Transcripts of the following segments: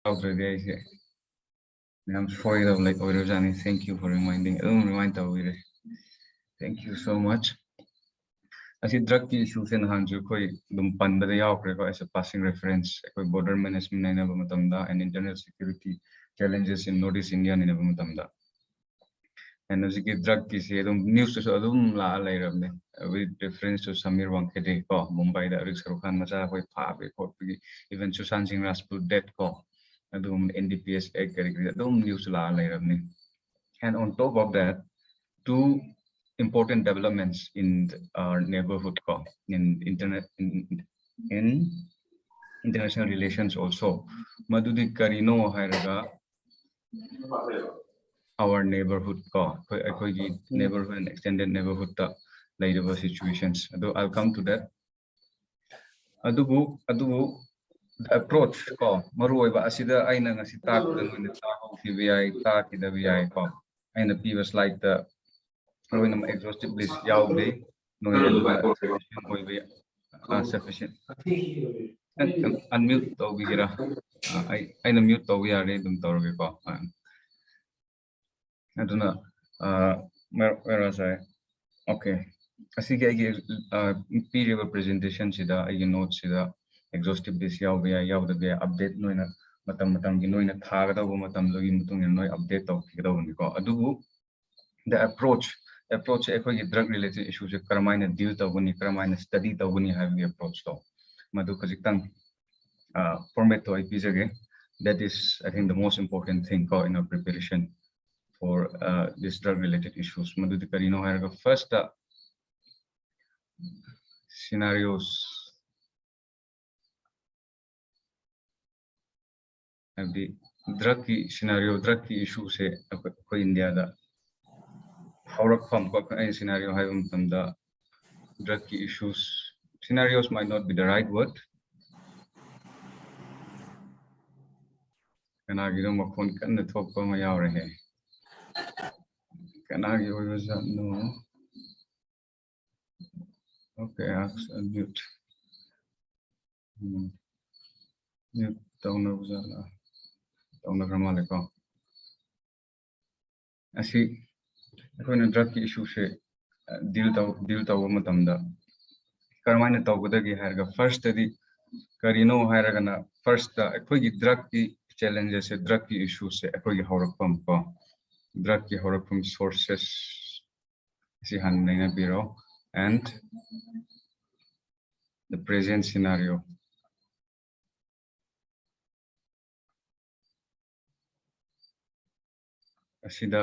I'm sorry of like Oirojani. Thank you for reminding. Remind Thank you so much. As a drug issues in Hanju, Panda as a passing reference, border management in Matamda and internal security challenges in Northeast India in Matamda. And as a drug is news to Adum La Lairame with reference to Samir Wankede, Mumbai, the Rixarukan Maza, even Susan Singh Rajput death call. NDPS news and on top of that, two important developments in our neighborhood in international relations also. Madudi Karino Hairaga, our neighborhood neighborhood and extended neighborhood later situations. Although I'll come to that. Adubu the approach maruoiba asida aina ngasi takda noina TVI TVI aina previous like the roina exhaustive list yaude noina sufficient unmute tobigira aina mute tobi yare dum torge aduna where was I? Okay, asige period presentation sida ai notes sida exhaustive list update noina matam gi noina thagada bu matam logi mutung noi update to ko adubu the approach ekoi drug related issues karamaina deal to guni karamaina study to guni have the approach to madu kajitang format to ipjage that is I think the most important thing in our preparation for this drug related issues madu the karino have first scenarios have the drug scenario drug issue se ko India da from scenario have the drug issues scenarios might not be the right word kana gi ma phone kan thok pa ma yaw rahe kana gi was no okay mute mute down na gramale ko asi akoina drug issue se deal to matamda karmaina tawbadagi harga first di karino haragana first akoi drug challenges drug issues akoi horakpam ko drug horakpam sources si hannaina biro and the present scenario asida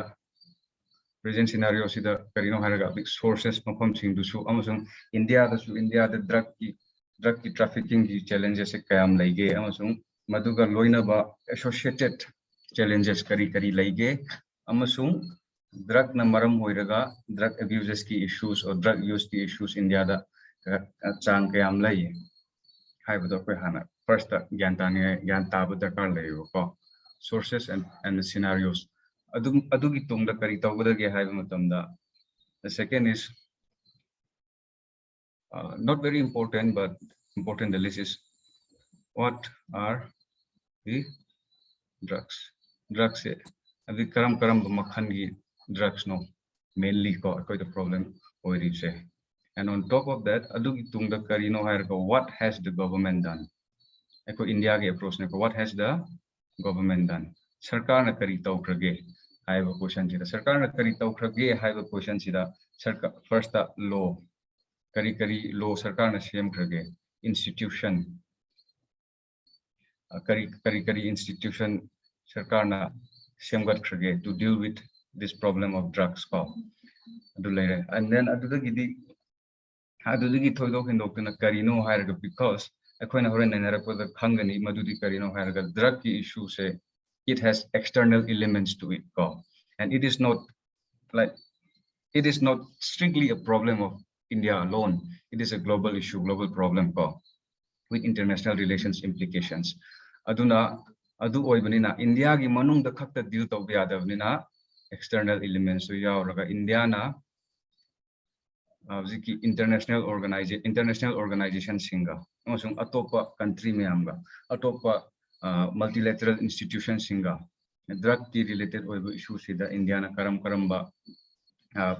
present scenario sida karino haraga big sources mafam sing du su amasung India the drug trafficking challenges kayam laige amasung maduga loina ba associated challenges kari laige amasung drug na maram hoiraga drug abuses ki issues or drug use ki issues India da chang kayam lai haibado ko hana first gyan tabu dakar layo ko sources and the scenarios adugi tungda kari tawbadagi haiba matamda the second is not very important but important the list is what are the drugs abi karam makhan gi drugs no mainly ko the problem oiri se and on top of that adugi tungda kari no hair ko what has the government done eko India ge approach ne ko what has the government done sarkar na kari tawkrage have a question sida sarkar na kari tawkrage have a question sida sarkar first law kari law sarkar na same krage institution kari institution sarkar na same gat krage to deal with this problem of drugs ko and then adudagi thoido hindok na karino hairaga because akoina horen nanara ko the khangani madudi karino hairaga drug ki issue se it has external elements to it and it is not strictly a problem of India alone. It is a global issue, global problem with international relations implications aduna adu oibanina India gi manung da khakta deal to be adavnina external elements so yauraga India na international organization singa amasung atopa country me amga atopa multilateral institutions singa drug ki related issues sida India na karamba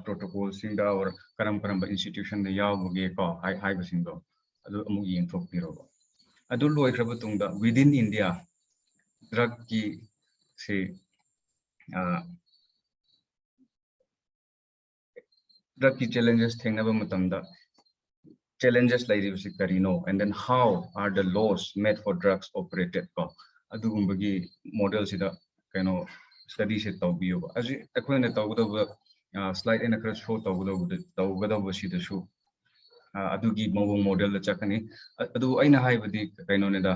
protocol singa or karamba institution na yawge ko hai basindo adu amu yeng thok piro adu loi khraba tungda within India drug ki se drug ki challenges thengnaba matamda challenges like karino and then how are the laws made for drugs operated ko adugumbagi model sida kaino study se tawbiyo as akoina tawgada slide in a show tawgada sida shu adugi mawong model la chakani adu aina haibadi kaino ne da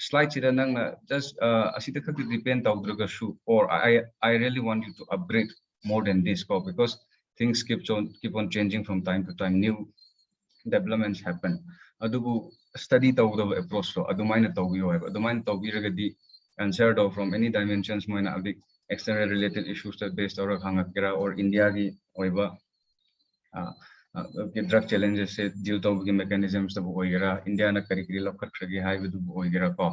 slide sida nang just asida khak depend tawdraga shu or I really want you to upgrade more than this ko because things keep on changing from time to time new developments happen adubu study tawda approach so adumaina tawbiyo hai adumaina tawbiragadi answered from any dimensions moina abik external related issues that based or hangakira or India gi oiba drug challenges se deal tawbigi mechanisms tabu oigera India na karikri lokhatragi hai du oigera ko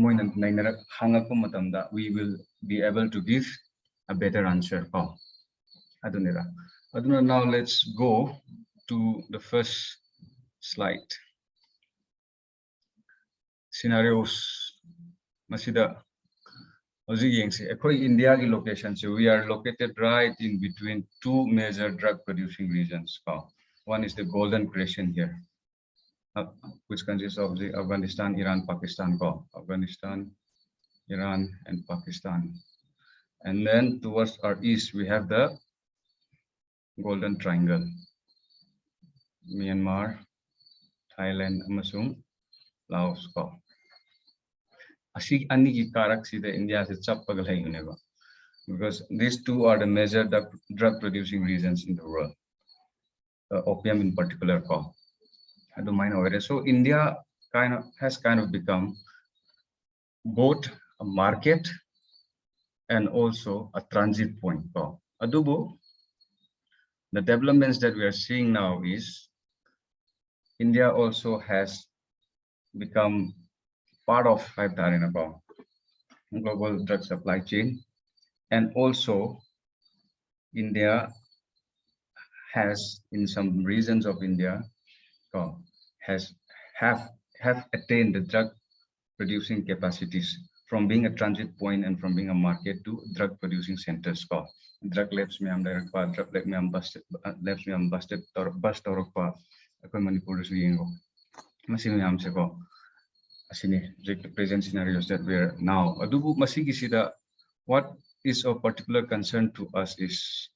moina nainara hangakku matamda we will be able to give a better answer ko adunira aduna now let's go to the first slide. Scenarios. Masida. India location. So we are located right in between two major drug producing regions. One is the Golden Crescent here, which consists of the Afghanistan, Iran, Pakistan. Afghanistan, Iran, and Pakistan. And then towards our east, we have the Golden Triangle. Myanmar, Thailand, amasung Laos ko. Asig anigi karak sida India se chappagal hai uneba. Because these two are the major drug producing regions in the world. Opium in particular ko. Adu main aware. So India has become both a market and also a transit point ko. Adubo the developments that we are seeing now is India also has become part of global drug supply chain, and also India has in some regions of India have attained the drug producing capacities from being a transit point and from being a market to drug producing centers. Drug labs me am direct drug lab me am busted or bust or Manipur is present scenarios that we are now. Adubu masigi sida what is of particular concern to us is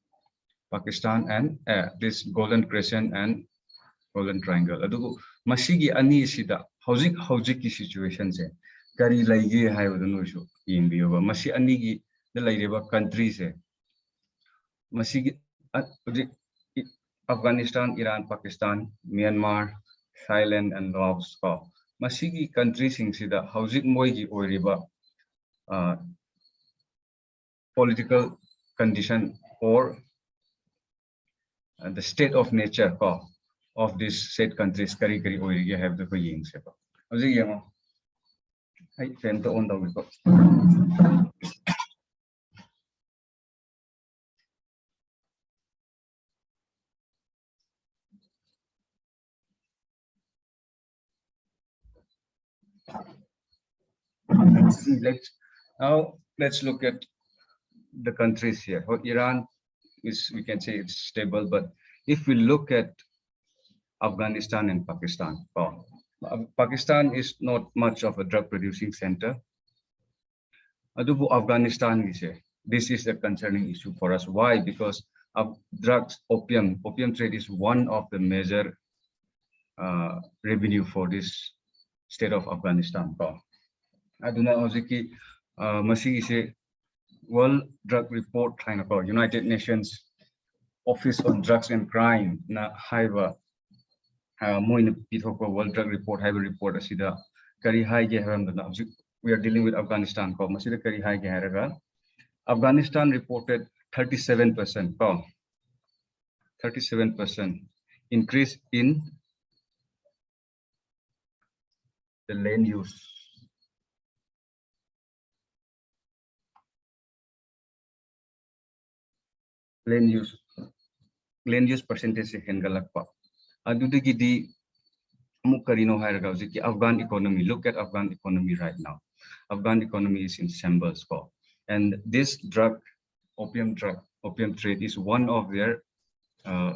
Pakistan and this Golden Crescent and Golden Triangle. Adubu masigi ani sida housing ki situation se kari laige hai wadunu shu yimbiyo ba masi ani gi the laireba country se masigi Afghanistan, Iran, Pakistan, Myanmar, Thailand, and Laos. Masigi countries sida housing moigi oiriba political condition or the state of nature of these said countries kari oirige have the ying se ko. Housing yamo. Hai fan to on daw ko. Let's look at the countries here. Iran is, we can say it's stable, but if we look at Afghanistan and Pakistan, Pakistan is not much of a drug producing center. Adubu Afghanistan is this is a concerning issue for us. Why? Because of drugs, opium trade is one of the major revenue for this state of Afghanistan. Aduna hojiki masi ise World Drug Report United Nations Office on Drugs and Crime na haiba moina pithoko World Drug Report haiba report asida kari haige haramdana we are dealing with Afghanistan ko masida kari haige haraga Afghanistan reported 37% 37% increase in the land use land use percentage se hengalakpa adudagidi amuk karino hairaga hojiki Afghan economy. Look at Afghan economy right now. Afghan economy is in shambles, and this opium trade is one of their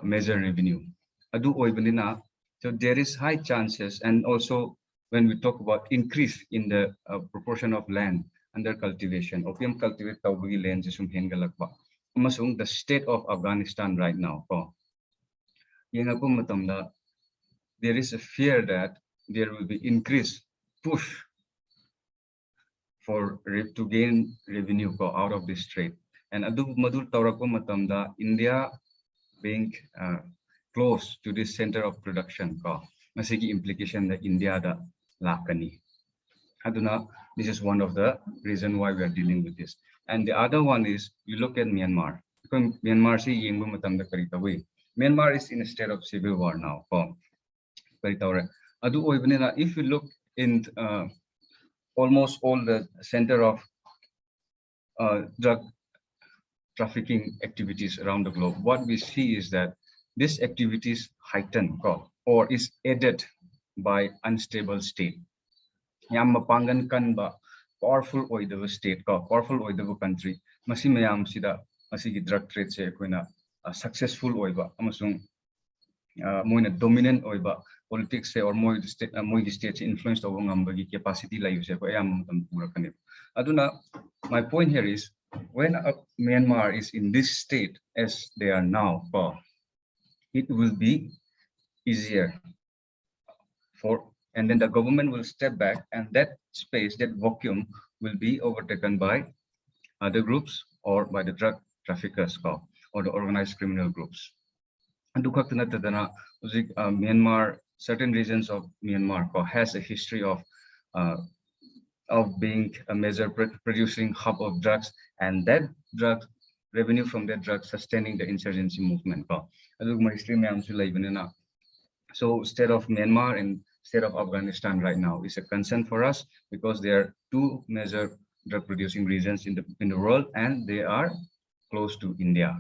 major revenue. Adu oibanina, so there is high chances, and also when we talk about increase in the proportion of land under cultivation, opium cultivate tawgi land jisum hengalakba. Amasung the state of Afghanistan right now, yengapo matamda there is a fear that there will be increased push to gain revenue out of this trade. And adu madul tawrako matamda India being close to this center of production masigi implication that India da lakani. Aduna, this is one of the reason why we are dealing with this. And the other one is you look at Myanmar. Because Myanmar si yengbu matamda karita way. Myanmar is in a state of civil war now. If you look in almost all the center of drug trafficking activities around the globe, what we see is that these activities heighten or is aided by unstable state. Yam mapangan kan ba powerful oidava state powerful oidava country masi mayam sida masigi drug trade se koina successful oiba amasung moina dominant oiba politics se or moi state influence over ngambagi capacity la use ko yam matam purakani. Aduna my point here is when Myanmar is in this state as they are now, it will be easier and then the government will step back, and that space, that vacuum, will be overtaken by other groups or by the drug traffickers or the organized criminal groups. And Myanmar, certain regions of Myanmar has a history of being a major producing hub of drugs, and that drug revenue from that drug sustaining the insurgency movement. So state of Myanmar and state of Afghanistan right now is a concern for us because there are two major drug producing regions in the world, and they are close to India.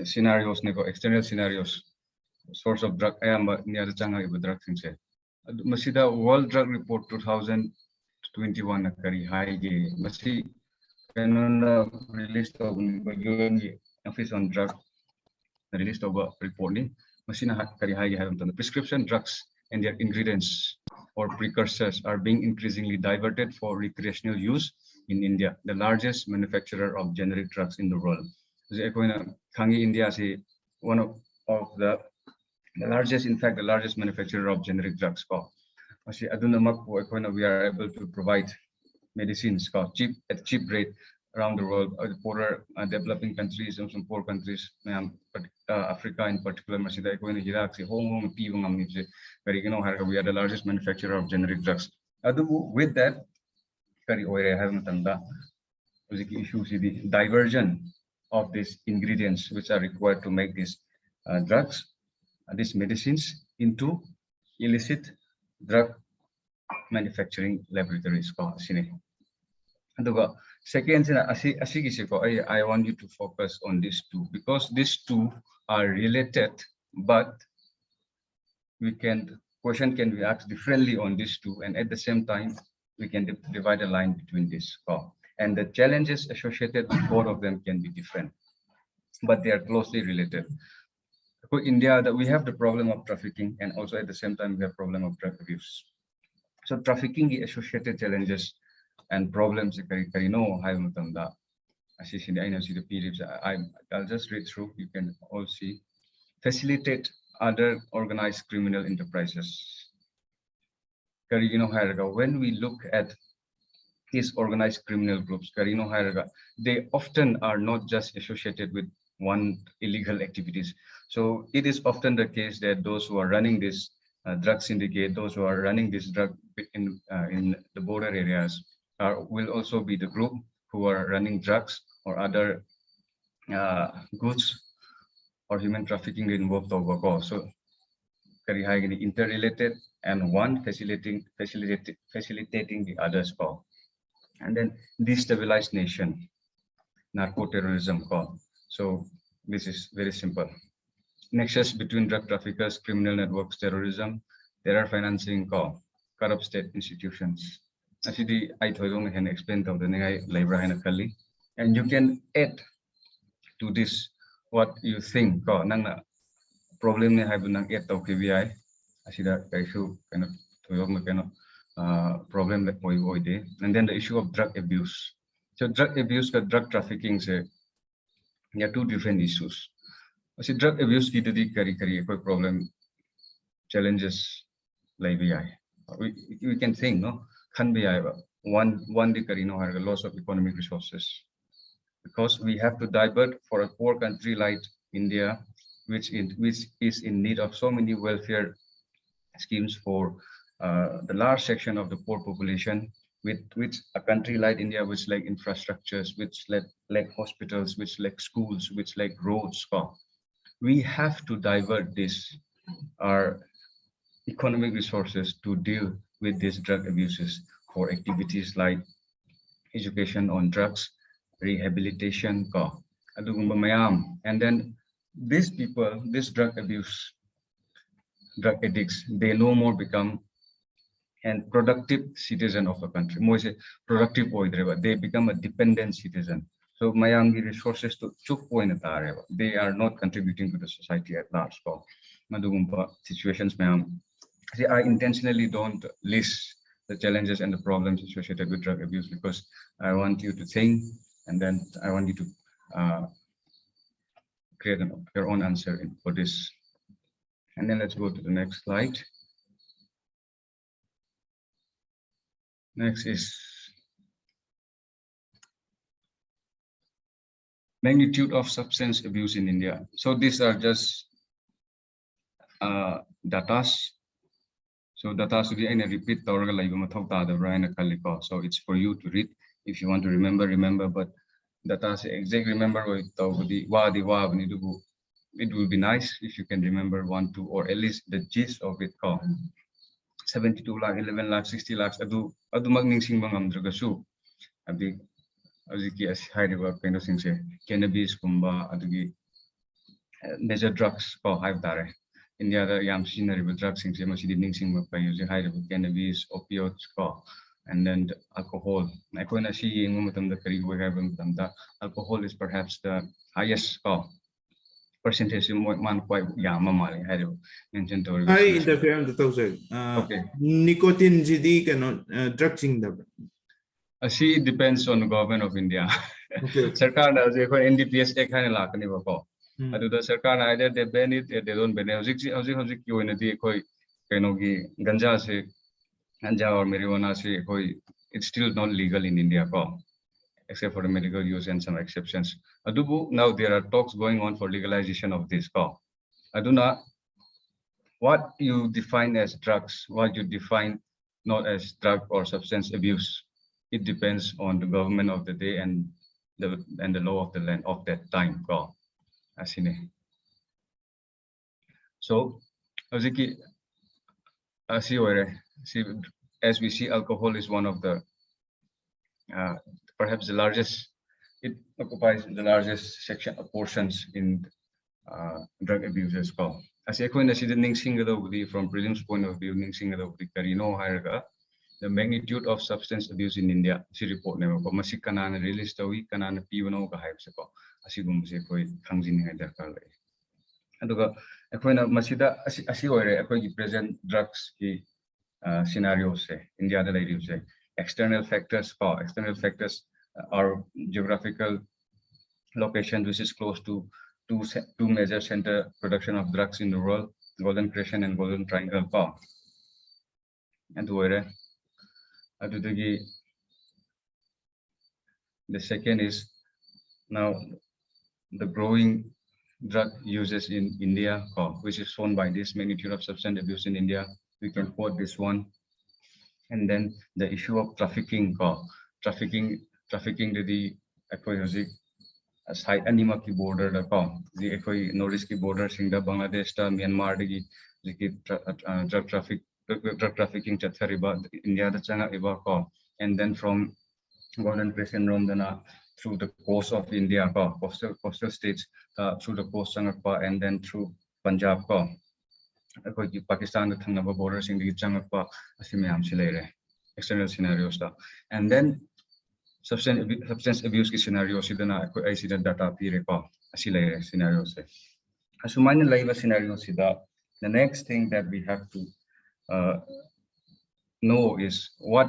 Scenarios external scenarios source of drug near the changa drug things masida World Drug Report 2021 kari high ge masi released of UN office on drug released of a report ni masina kari high ge the prescription drugs and their ingredients or precursors are being increasingly diverted for recreational use in India, the largest manufacturer of generic drugs in the world. India is one of the largest, in fact, the largest manufacturer of generic drugs. We are able to provide medicines at cheap rate around the world, poorer developing countries and some poor countries, Africa in particular. We are the largest manufacturer of generic drugs. With that, the diversion of these ingredients which are required to make these drugs, these medicines into illicit drug manufacturing laboratories. Second, I want you to focus on these two because these two are related, but question can be asked differently on these two, and at the same time we can divide a line between this. And the challenges associated with both of them can be different, but they are closely related. For India, that we have the problem of trafficking, and also at the same time we have problem of drug abuse. So trafficking, the associated challenges and problems. I'll just read through. You can all see. Facilitate other organized criminal enterprises. When we look at these organized criminal groups, they often are not just associated with one illegal activities. So it is often the case that those who are running this drug syndicate, those who are running this drug in the border areas, will also be the group who are running drugs or other goods or human trafficking involved. So interrelated and one facilitating the others call. And then destabilized nation, narco-terrorism call. So this is very simple. Nexus between drug traffickers, criminal networks, terrorism, terror financing call, corrupt state institutions. Actually, I told you can explain to the labor and you can add to this what you think call nang problem ne have nang add to KVI. Asida issue kind of problem that boy and then the issue of drug abuse. So drug abuse and drug trafficking say there are two different issues. See, drug abuse की तो करी कोई problem challenges like we can think no can be one the kari no have loss of economic resources because we have to divert for a poor country like India which is in need of so many welfare schemes for the large section of the poor population with which a country like India which like infrastructures which like hospitals which like schools which like roads we have to divert our economic resources to deal with these drug abuses for activities like education on drugs, rehabilitation, and then these people, these drug addicts, they no more become a productive citizen of a country. More say productive they become a dependent citizen. So Mayamgi resources to chuk point they are not contributing to the society at large. Madugumpa situations mayam. See, I intentionally don't list the challenges and the problems associated with drug abuse because I want you to think and then I want you to create your own answer for this. And then let's go to the next slide. Next is magnitude of substance abuse in India. So these are just data. So data should be repeat so it's for you to read. If you want to remember, but data exact remember it will be nice if you can remember 1, 2, or at least the gist of it. 72 lakh, 11 lakh, 60 lakhs, adu magningsing mangamdragasu. Abdi as high work kind of things, cannabis, kumba, adugi major drugs, hive dare. India, the yam scenery drugs, things, high cannabis, opioids, and then alcohol. Alcohol is perhaps the highest percentage man quite yamamali. I interfere on the thousand. Okay. Nicotine GD cannot drugsing the. See, it depends on the government of India. Okay. Sarkar as a NDPS kind of lakani bako. Adu the Sarkar either they ban it or they don't ban it. Howsik you in the koi kenogi ganja se ganja or marijuana se koi it's still not legal in India except for the medical use and some exceptions. Adubu now there are talks going on for legalization of this Aduna what you define as drugs, what you define not as drug or substance abuse. It depends on the government of the day and the law of the land of that time. So, as we see, alcohol is one of the perhaps the largest. It occupies the largest section of portions in drug abuse as well. As I point from Prism's point of view, the magnitude of substance abuse in India, she report never masik kanana release the week kanana pivano hypesico, asigum koi kangjin header kalay. And the masida asi present drugs scenarios India the lady say external factors are geographical location which is close to two major center production of drugs in the world, Golden Crescent and Golden Triangle and the second is now the growing drug uses in India, which is shown by this magnitude of substance abuse in India. We can quote this one. And then the issue of trafficking to the side anima ki border da ko ji ekoi northeast ki border sing da Bangladesh ta Myanmar gi ji drug trafficking chathariba India da changa iba ko and then from Golden Crescent Romdana through the coast of India ko coastal states through the coast changa ko and then through Punjab ko ekoi ki Pakistan da thangna border sing gi changa ko asimyam silere external scenarios da and then substance abuse ki scenario sidana I see the data pire ko asila scenario se asumanya live scenario sida the next thing that we have to know is what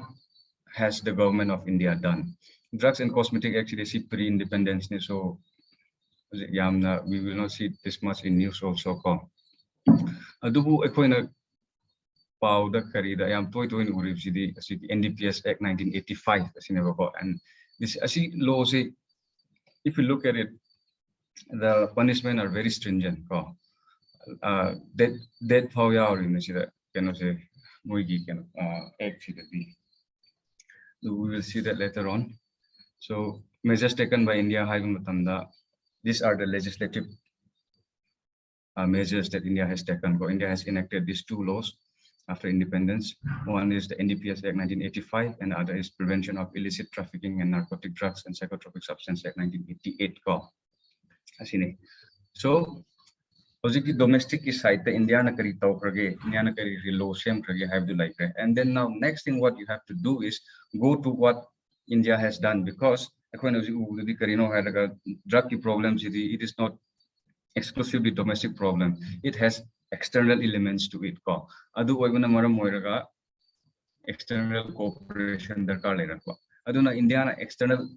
has the government of India done. Drugs and cosmetic actually see pre-independence so yamna we will not see this much in news also ko adubu ekoina pauda karida yam toy in uribsidi NDPS Act 1985 asineba ko and this asi law say if you look at it the punishment are very stringent ko that how ya or in sida can say moigi can act be we will see that later on so measures taken by India high matamda these are the legislative measures that India has taken. India has enacted these two laws after independence. One is the NDPS Act 1985 and the other is Prevention of Illicit Trafficking and Narcotic Drugs and Psychotropic Substance Act 1988. So, domestic side, the India na kari tau krage, India na kari law same krage have to like that. And then now next thing what you have to do is go to what India has done because drug problems it is not exclusively domestic problem. It has external elements to it. Adu oiguna maram moiraga external cooperation darkar lerakwa. Aduna India na external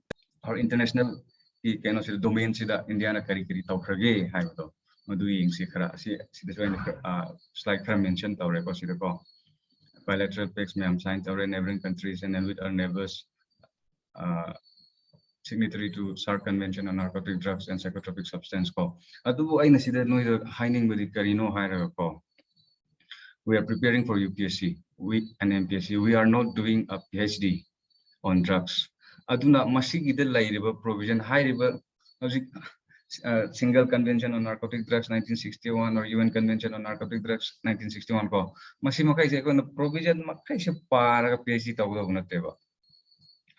or international domain sida India na kari tawkrage haibado. Madu yingsi khara si this one slide khara mention tawre ko sida ko bilateral pacts me am signed tawre neighboring countries and then with our neighbors signatory to SARC Convention on Narcotic Drugs and Psychotropic Substance ko. Adubu ay nasida no hining with karino hire ko. We are preparing for UPSC, we and MPSC. We are not doing a PhD on drugs. Aduna masigida lairiba provision high river single convention on narcotic drugs 1961 or UN Convention on Narcotic Drugs 1961 ko. Masimakai se ko na provision makai se para PhD tawda bunateba.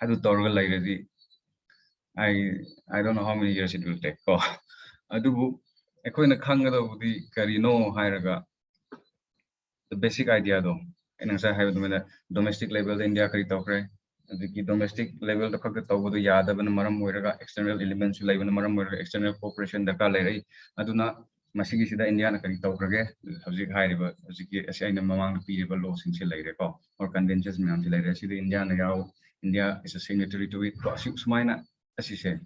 Adu torga lairadi I don't know how many years it will take. Adubu ekoina khangada karino hairaga the basic idea though and as I have the domestic level India kari tawkre the domestic level the khak tawdu yada ban maram moiraga external elements level maram moiraga external cooperation daka lerai aduna masigi sida India na kari tawkrage habjik hairiba habjik asaina mamang piriba law sing se leire ko or conventions me am se leire sida India na yaw India is a signatory to it sumaina asise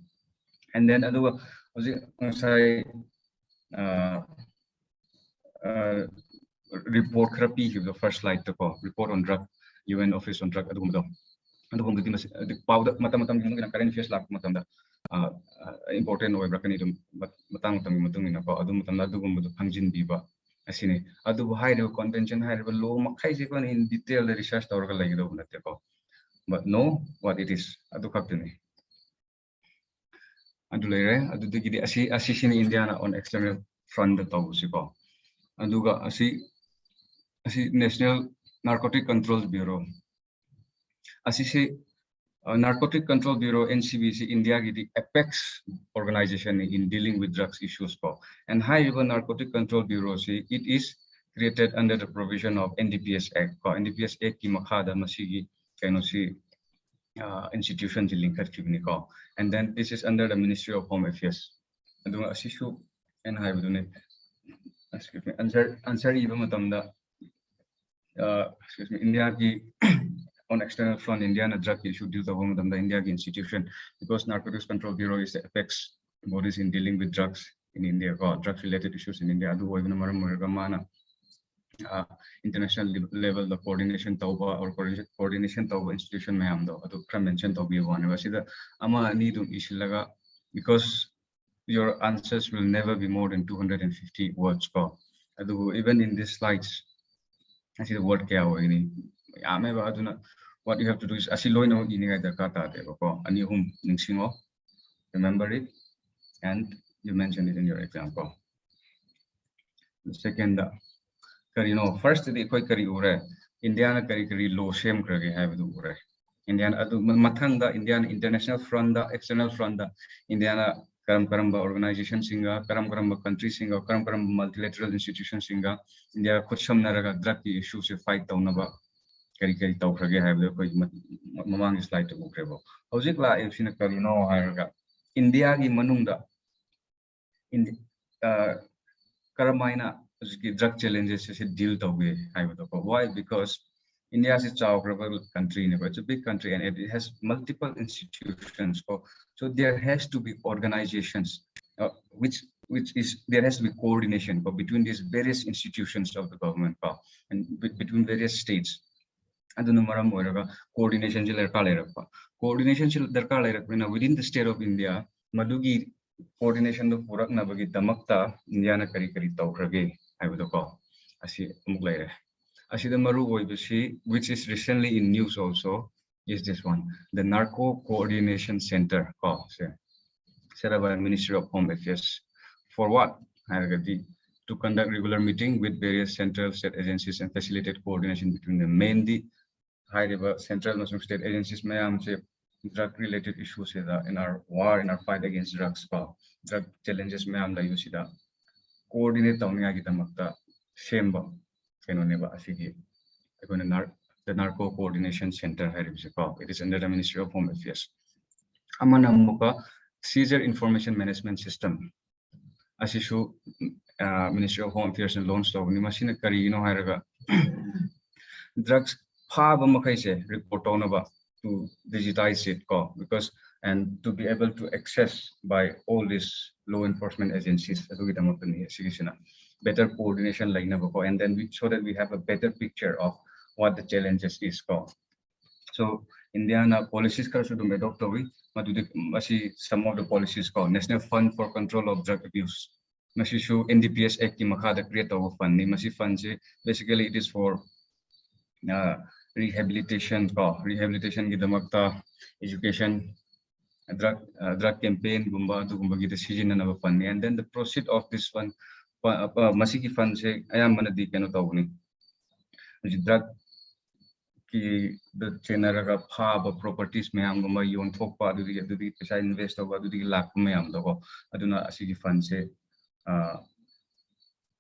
and then aduga say report therapy the first slide to call report on drug UN office on drug adugumdo the powder matam current affairs lak matamda important oy brakani dum matang matung ina ko adum matamda adugumdo phangjin biba asine adu high level convention high level law makai je kon in detail research tawrga lagi do natte ko but know what it is adu kaptene adulere adudigi asi sini India na on external front the tawsi ko aduga asi National Narcotic Control Bureau asi se Narcotic Control Bureau NCBC India ki the apex organization in dealing with drugs issues ko and high level Narcotic Control Bureau see it is created under the provision of NDPS Act ko NDPS Act ki makhada masigi kaino si institution to link ko and then this is under the Ministry of Home Affairs adu asishu and high budune excuse me answer even matamda excuse me India ki on external front India na drug issue deal the India ki institution because Narcotics Control Bureau is the apex bodies in dealing with drugs in India or drug related issues in India adu oibna maram moiraga mana international level the coordination tauba or coordination tauba institution mayam do adu kra mention taubi one wasida ama ni dum isilaga because your answers will never be more than 250 words ko adu even in these slides I see the word kya ho ini ame ba aduna what you have to do is asi loino ini ga darkar ta de ko ani hum ningsingo remember it and you mentioned it in your example. The second, first the India na kari law shame krage have do ure. Indian mathanga Indian international front da external front da Indiana karam organization singa karam country singa karam multilateral institution singa India kucham naraga drug issue se fight down ba kari tau krage have do koi mamang slide to bukrebo. Hojik la if sina kari no haraga India gi manungda in Karamaina drug challenges is a deal away. Why? Because India is a global country, it's a big country and it has multiple institutions. So there has to be organizations, which is there has to be coordination between these various institutions of the government and between various states. And the coordination within the state of India, Madugi coordination of Purak Nabagi Damakta, Indiana Kari Taukrage, I would call. I see Muglaire. I see the Maru which is recently in news also, is this one, the Narco Coordination Center call, set up by the Ministry of Home Affairs. For what? To conduct regular meeting with various central state agencies and facilitate coordination between them. Mainly, high-level central and state agencies drug-related issues in our war, in our fight against drugs, drug challenges coordinate the Narco Coordination Center. It is under the Ministry of Home Affairs. Seizure Information Management System. Asishu Ministry of Home Affairs and Loans drugs report on about to digitize it because and to be able to access by all these law enforcement agencies better coordination and then so that we have a better picture of what the challenges is called. So Indiana policies some of the policies called National Fund for Control of Drug Abuse. NDPS Act create of fund. Basically it is for rehabilitation education drug campaign and then the proceed of this fund masiki fund say ayamana di kano tawni drug ki the generaga properties mayam gumba yon thokpa adu pesa invest over adu lakh mayam do aduna asigi fund say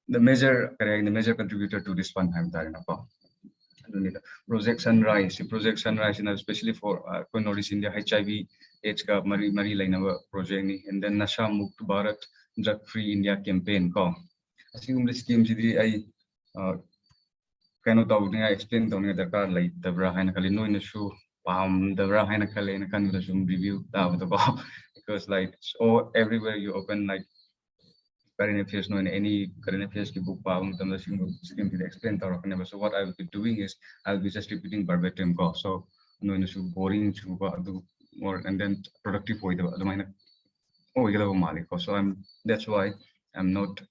the major contributor to this fund I'm telling about. Project Sunrise, especially for Northeast India, HIV AIDS ka mari lainaba project ni, and then Nasha Mukt Bharat Drug Free India campaign ko. Asing scheme jidi ay kano tawag niya explain daw niya dakar like dabra hay nakalino issue pam dabra hay nakale na kanila sum review daw ko because like so everywhere you open like current affairs no in any current affairs ki book scheme to explain so what I will be doing is I'll be just repeating verbatim ko so no in issue boring more and then productive for the so that's why I'm not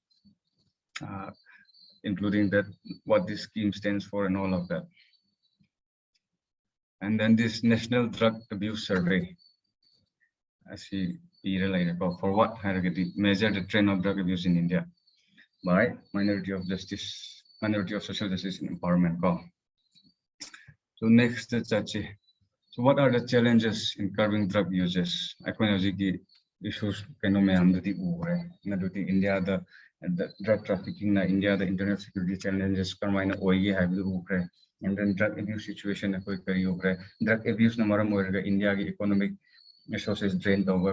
including that what this scheme stands for and all of that. And then this National Drug Abuse Survey, I see for what measure the trend of drug abuse in India by minority of social justice and empowerment. So next, so what are the challenges in curbing drug uses? Issues India the drug trafficking India the internet security challenges and then drug abuse situation drug abuse India economic resources drained over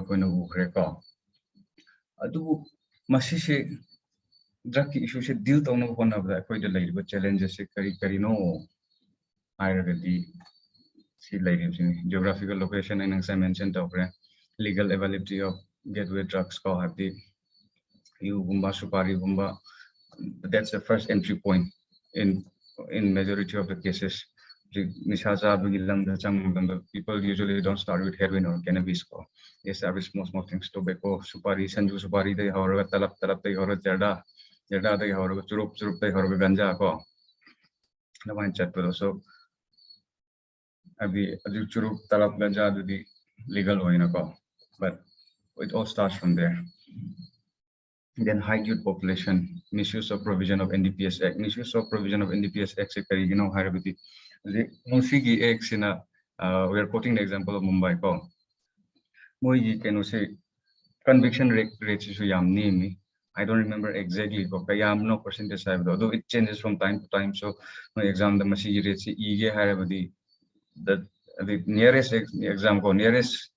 drug issues deal one of the challenges geographical location and as I mentioned legal availability of gateway drugs have the Supari, that's the first entry point in majority of the cases. People usually don't start with heroin or cannabis. They start with small things, tobacco, supari, sanju supari, they horror, talap, they horror, jarda, they horror, churup, they horror, ganja. So, Abi churup, talap, ganja, the legal way, but it all starts from there. Then high youth population, misuse of provision of NDPS Act, misuse of provision of NDPS Act secretary, you know, Harabati. The Musigi Act in a we are quoting the example of Mumbai ko. Moi can say conviction rates is yam name. I don't remember exactly ko kayam no percentage although it changes from time to time. So my exam the Masigi rates ege Harabati the nearest exam ko nearest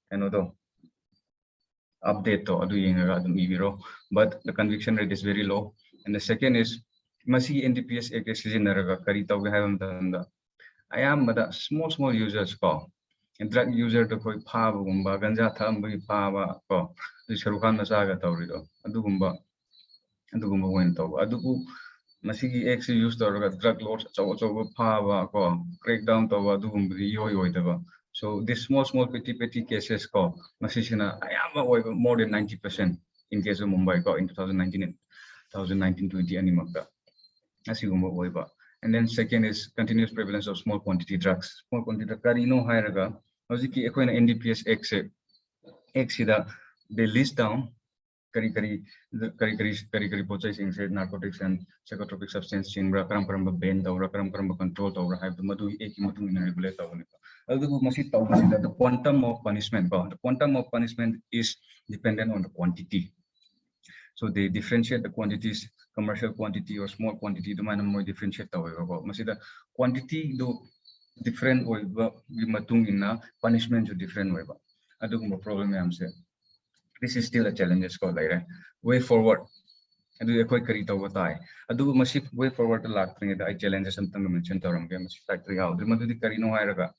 update to adu yengaga adum ibiro, but the conviction rate is very low. And the second is masi NDPS Act sizinaraga kari tawge hayam tanda I am but small users ko and drug user to koi phaba gumba ganja thambagi phaba ko sharukan masaga tawrido adugumba wen taw adugu masigi Act use tawraga drug lords chaw phaba ko crackdown taw adugumba yoy. So this small petty cases ko masisina more than 90% in case of Mumbai ko in 2019 and 2019-20 animakta asigumba oiba. And then second is continuous prevalence of small quantity drugs. Small quantity karino hairaga hojiki ekoina NDPS X sida they list down kari pochai sing said narcotics and psychotropic substance chingra karam ban tawra karam control tawra have madu eki matung in regulate tawni. The quantum of punishment is dependent on the quantity. So they differentiate the quantities, commercial quantity or small quantity. The man more differentiate the quantity do different way, matung inna punishment to different way. Adugumba problem I am saying. This is still a challenge way forward. Adu ekoi kari taw tai. Adu masif way forward to lak thing I challenges something to mention tawram ke masif factory how. Madu di kari no hairaga.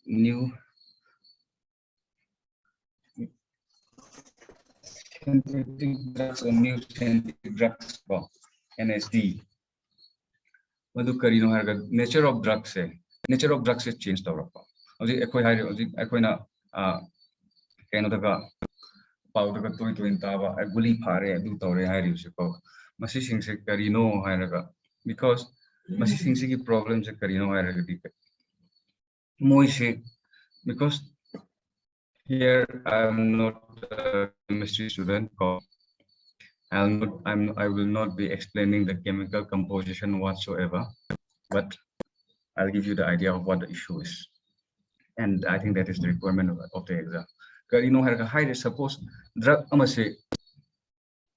New synthetic drugs or new synthetic drugs NSD. Madu kari no hairaga nature of drugs is changed tawra. Odi ekoi hair odi ekoi na keno daga powder ka toy taba guli phare adu tawre hairi usiko. Masi sing se kari no hairaga because masi sing se ki problem se kari no hairaga di because here I'm not a chemistry student. I will not be explaining the chemical composition whatsoever, but I'll give you the idea of what the issue is, and I think that is the requirement of the exam. Karino high suppose drug amase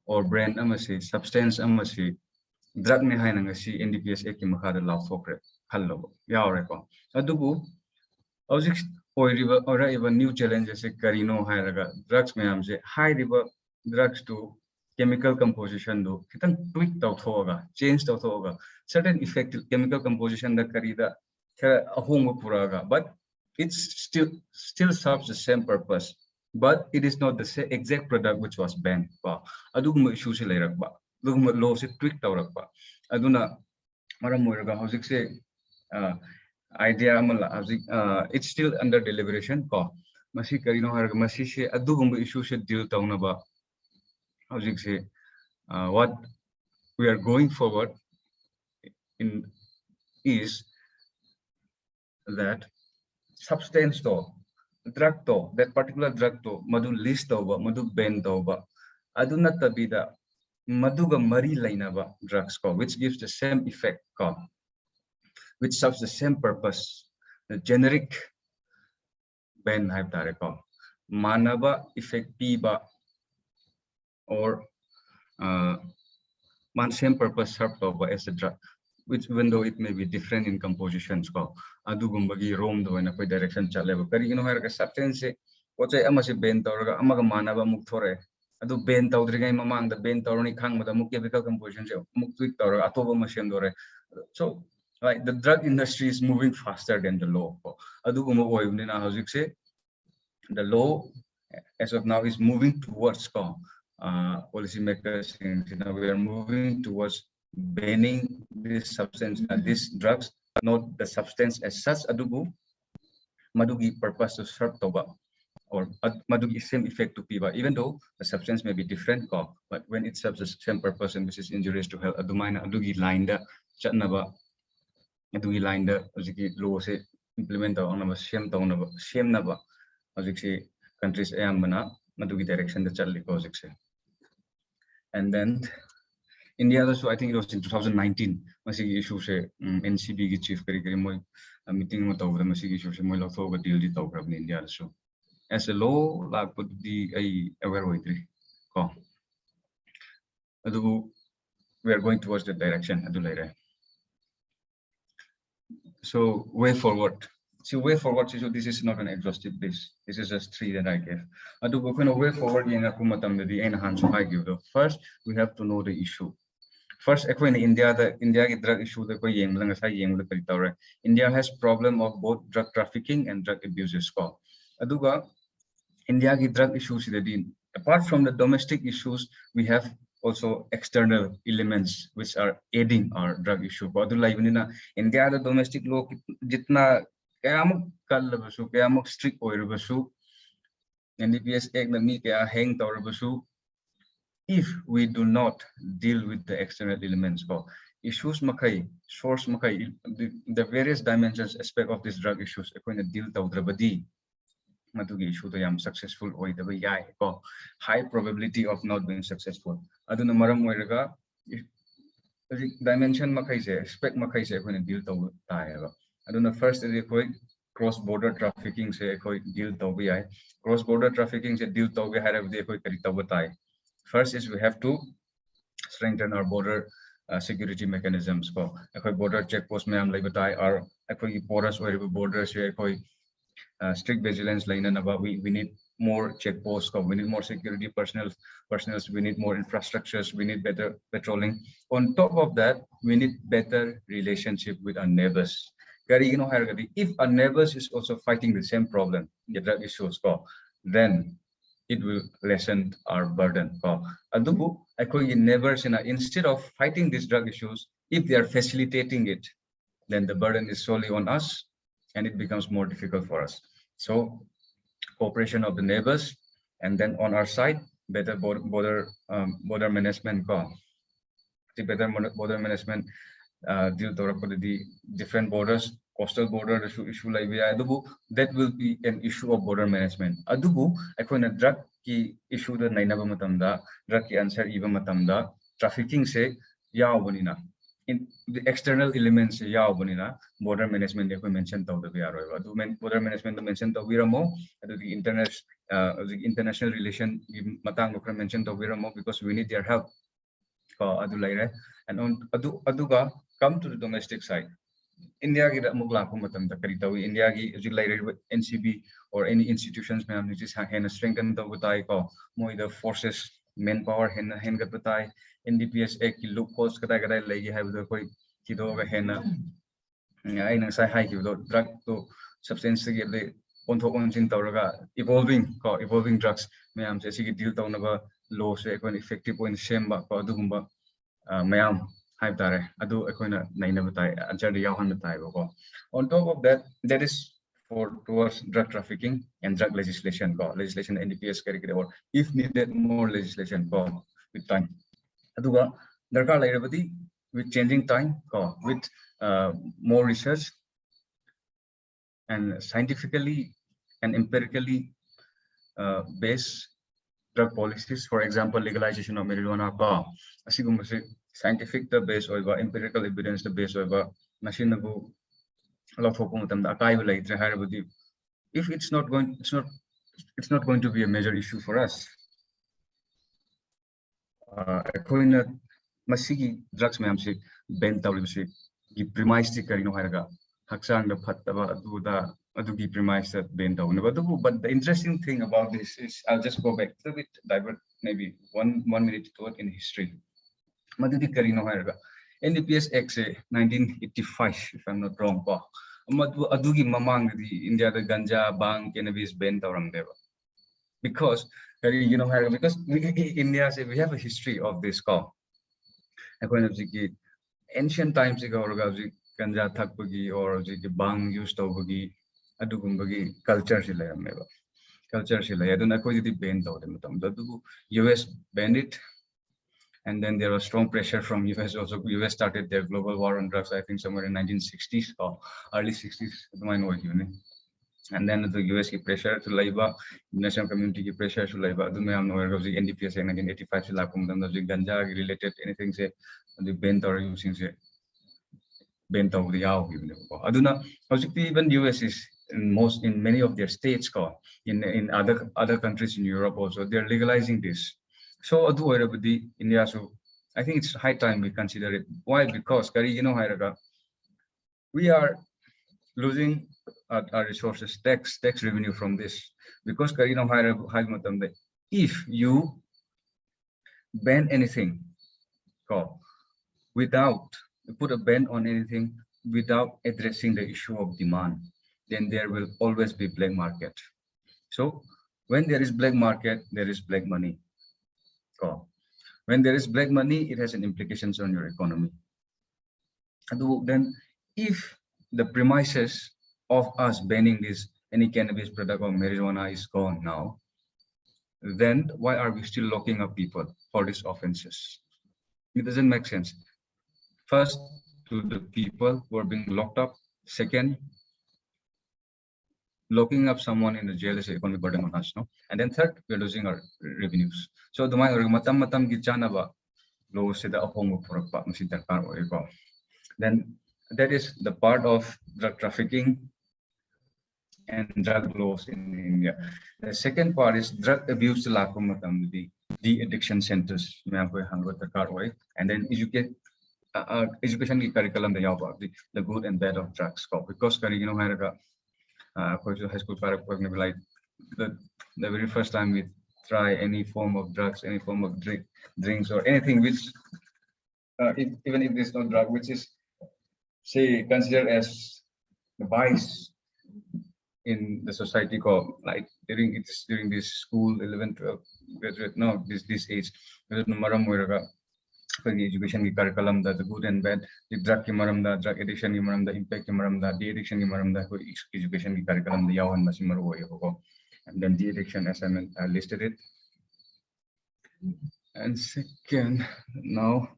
or brand amase substance amase drug ne hai nangasi NDPS Act makada law sokre hallo yaure ko adubu object or even new challenges karino hairaga drugs mayam se high river drugs to chemical composition do kitan tweak taw thoga change taw thoga certain effective chemical composition da karida ahonga puraga but it still serves the same purpose, but it is not the exact product which was banned. Aduguma issue se leirakba aduguma law se tweak tawrakba aduna maram moiraga hojik se idea amala it's still under deliberation ko masi karino harga masi se adugumba issue se deal tawnaba hojik se what we are going forward in is that substance to drug to that particular drug to madu list over madu ban over aduna tabida maduga mari lainaba drugs ko which gives the same effect ko which serves the same purpose the generic ban have tare ko manaba effect piba or same purpose served over as a drug which even though it may be different in compositions ko adugumbagi rom do na koi direction chaleba kari no harga substance se pochai amase ben tawraga amaga manaba muk thore adu ben tawdrigai mamang da ben tawroni khangmada muk chemical composition se muk tweak tawraga atoba machine dore. So like the drug industry is moving faster than the law ko adugumba oibne na hojik se the law as of now is moving towards policymakers we are moving towards banning this substance these drugs, not the substance as such adugu madugi purpose to serve toba or madugi same effect to piba even though the substance may be different but when it serves the same purpose and which is injurious to health adumaina adugi line da chatnaba adugi line da hojiki law se implement on same naba hojikse countries ayambana madugi direction da challi ko hojikse. And then India also, I think it was in 2019 masigi issue se NCB ki chief kari moi meeting mo tawda masigi issue se moi lotho ga deal di tawra in India also. As a law like put the aware hoitri ko adu we are going towards that direction adu later. So way forward. So way forward. So this is not an exhaustive list. This is just 3 that I gave. Adu ko way forward yang aku matam di enhance I give. First, we have to know the issue. First, in India, the drug issue the India has problem of both drug trafficking and drug abuses. Aduga India ki drug issues apart from the domestic issues, we have also external elements which are aiding our drug issue. India the domestic law jitna kayamuk kallabasu kayamuk strict oirabasu MPSC Act na mi kaya hang tawrabasu. If we do not deal with the external elements or issues makai, source makai, the various dimensions aspect of these drug issues, deal tawdrabadi, matugi issue to yam successful or the high probability of not being successful. Aduna maram moiraga dimension makai se, aspect makai se deal tawdraba. Aduna first is cross border trafficking se deal tawbi cross border trafficking se deal tawbi have the kari. First is we have to strengthen our border security mechanisms. Border checkposts our borders borders strict vigilance we need more checkposts, we need more security personnel, we need more infrastructures, we need better patrolling. On top of that, we need better relationship with our neighbors. If our neighbors is also fighting the same problem, the drug issues, then it will lessen our burden. Instead of fighting these drug issues, if they are facilitating it, then the burden is solely on us and it becomes more difficult for us. So cooperation of the neighbors, and then on our side, better border management. The better border management deal the different borders, coastal border issue like that will be an issue of border management. Adubu drug ki issue the nainaba matamda, drug ki answer even matamda, trafficking se yaobunina. In the external elements yaobunina, border management mentioned border management mentioned the international relation matang mentioned because we need their help. And on aduga come to the domestic side. India ki India ki NCB or any institutions which is strengthen the forces manpower NDPS Act loopholes drug to substance evolving drugs deal law effective mayam on top of that, that is for towards drug trafficking and drug legislation NDPS or if needed more legislation with time. With changing time with more research and scientifically and empirically based drug policies, for example, legalization of marijuana, scientific the base or empirical evidence the base of machine if it's not going to be a major issue for us. Drugs ban premise premise but the interesting thing about this is I'll just go back a bit, divert maybe one minute to work in history. NDPS Act 1985, if I'm not wrong. India the ganja, bang, cannabis ban because because India we have a history of this ancient times ganja thakpagi or bang used to culture US banned it. And then there was strong pressure from US also. US started their global war on drugs, I think somewhere in 1960s or early 60s. and then the US pressure to labor, national community pressure to labor. The main NDPS in 1985 to lakum them the ganja related anything say the bent or using say bent of the yaw. Aduna, even US is in many of their states in other countries in Europe also they're legalizing this. So adu India so I think it's high time we consider it. Why? Because we are losing our resources, tax revenue from this. Because if you ban anything without put a ban on anything without addressing the issue of demand, then there will always be black market. So when there is black market, there is black money. When there is black money, it has an implications on your economy. And then if the premises of us banning this any cannabis product or marijuana is gone now, then why are we still locking up people for these offenses? It doesn't make sense. First, to the people who are being locked up. Second, locking up someone in the jail is an economic burden on us, no? And then third, we're losing our revenues. So the matam gichanaba lo sida ahong purakpa masidarkar oiko. Then that is the part of drug trafficking and drug laws in India. The second part is drug abuse the addiction centers and then education curriculum the good and bad of drugs because high school like the very first time we try any form of drugs, any form of drinks or anything which even if there's no drug which is say considered as the vice in the society like during this school 11 12 graduate no this age education curriculum the good and bad the drug drug addiction the impact the addiction education curriculum the yawan and then the addiction assignment I listed it. And second, now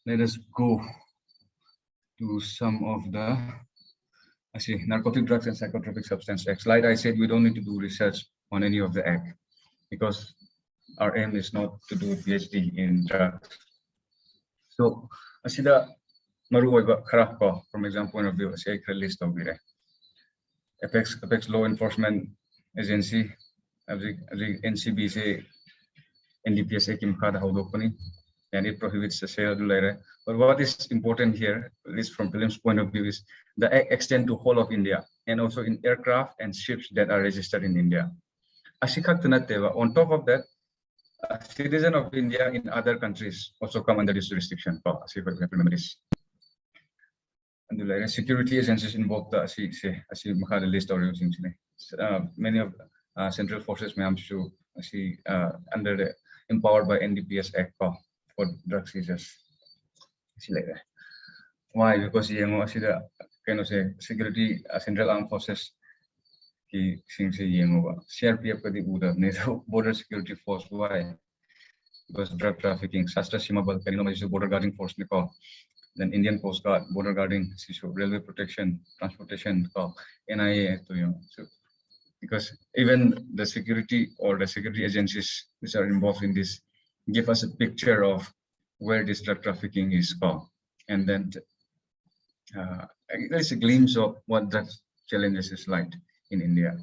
let us go to some of the narcotic drugs and psychotropic substance acts. Like I said, we don't need to do research on any of the act because our aim is not to do a PhD in drugs. So, asida maruoiba karako from example point of view, say a list of it. Apex Law Enforcement Agency, NCB say NDPS Kim Kada Haudopani, and it prohibits the sale of later. But what is important here, at least from William's point of view, is the act extend to whole of India and also in aircraft and ships that are registered in India. On top of that, a citizen of India in other countries also come under this jurisdiction. And the security agencies involved the list or using many of central forces under the empowered by NDPS Act for drug seizures. Why? Because kind of say security central armed forces CRPF border security force. Why? Because drug trafficking, Sastra Simabal, border guarding force, then Indian Coast Guard, border guarding, railway protection, transportation, NIA. So because even the security or the security agencies which are involved in this give us a picture of where this drug trafficking is and then there's a glimpse of what drug challenges is like in India.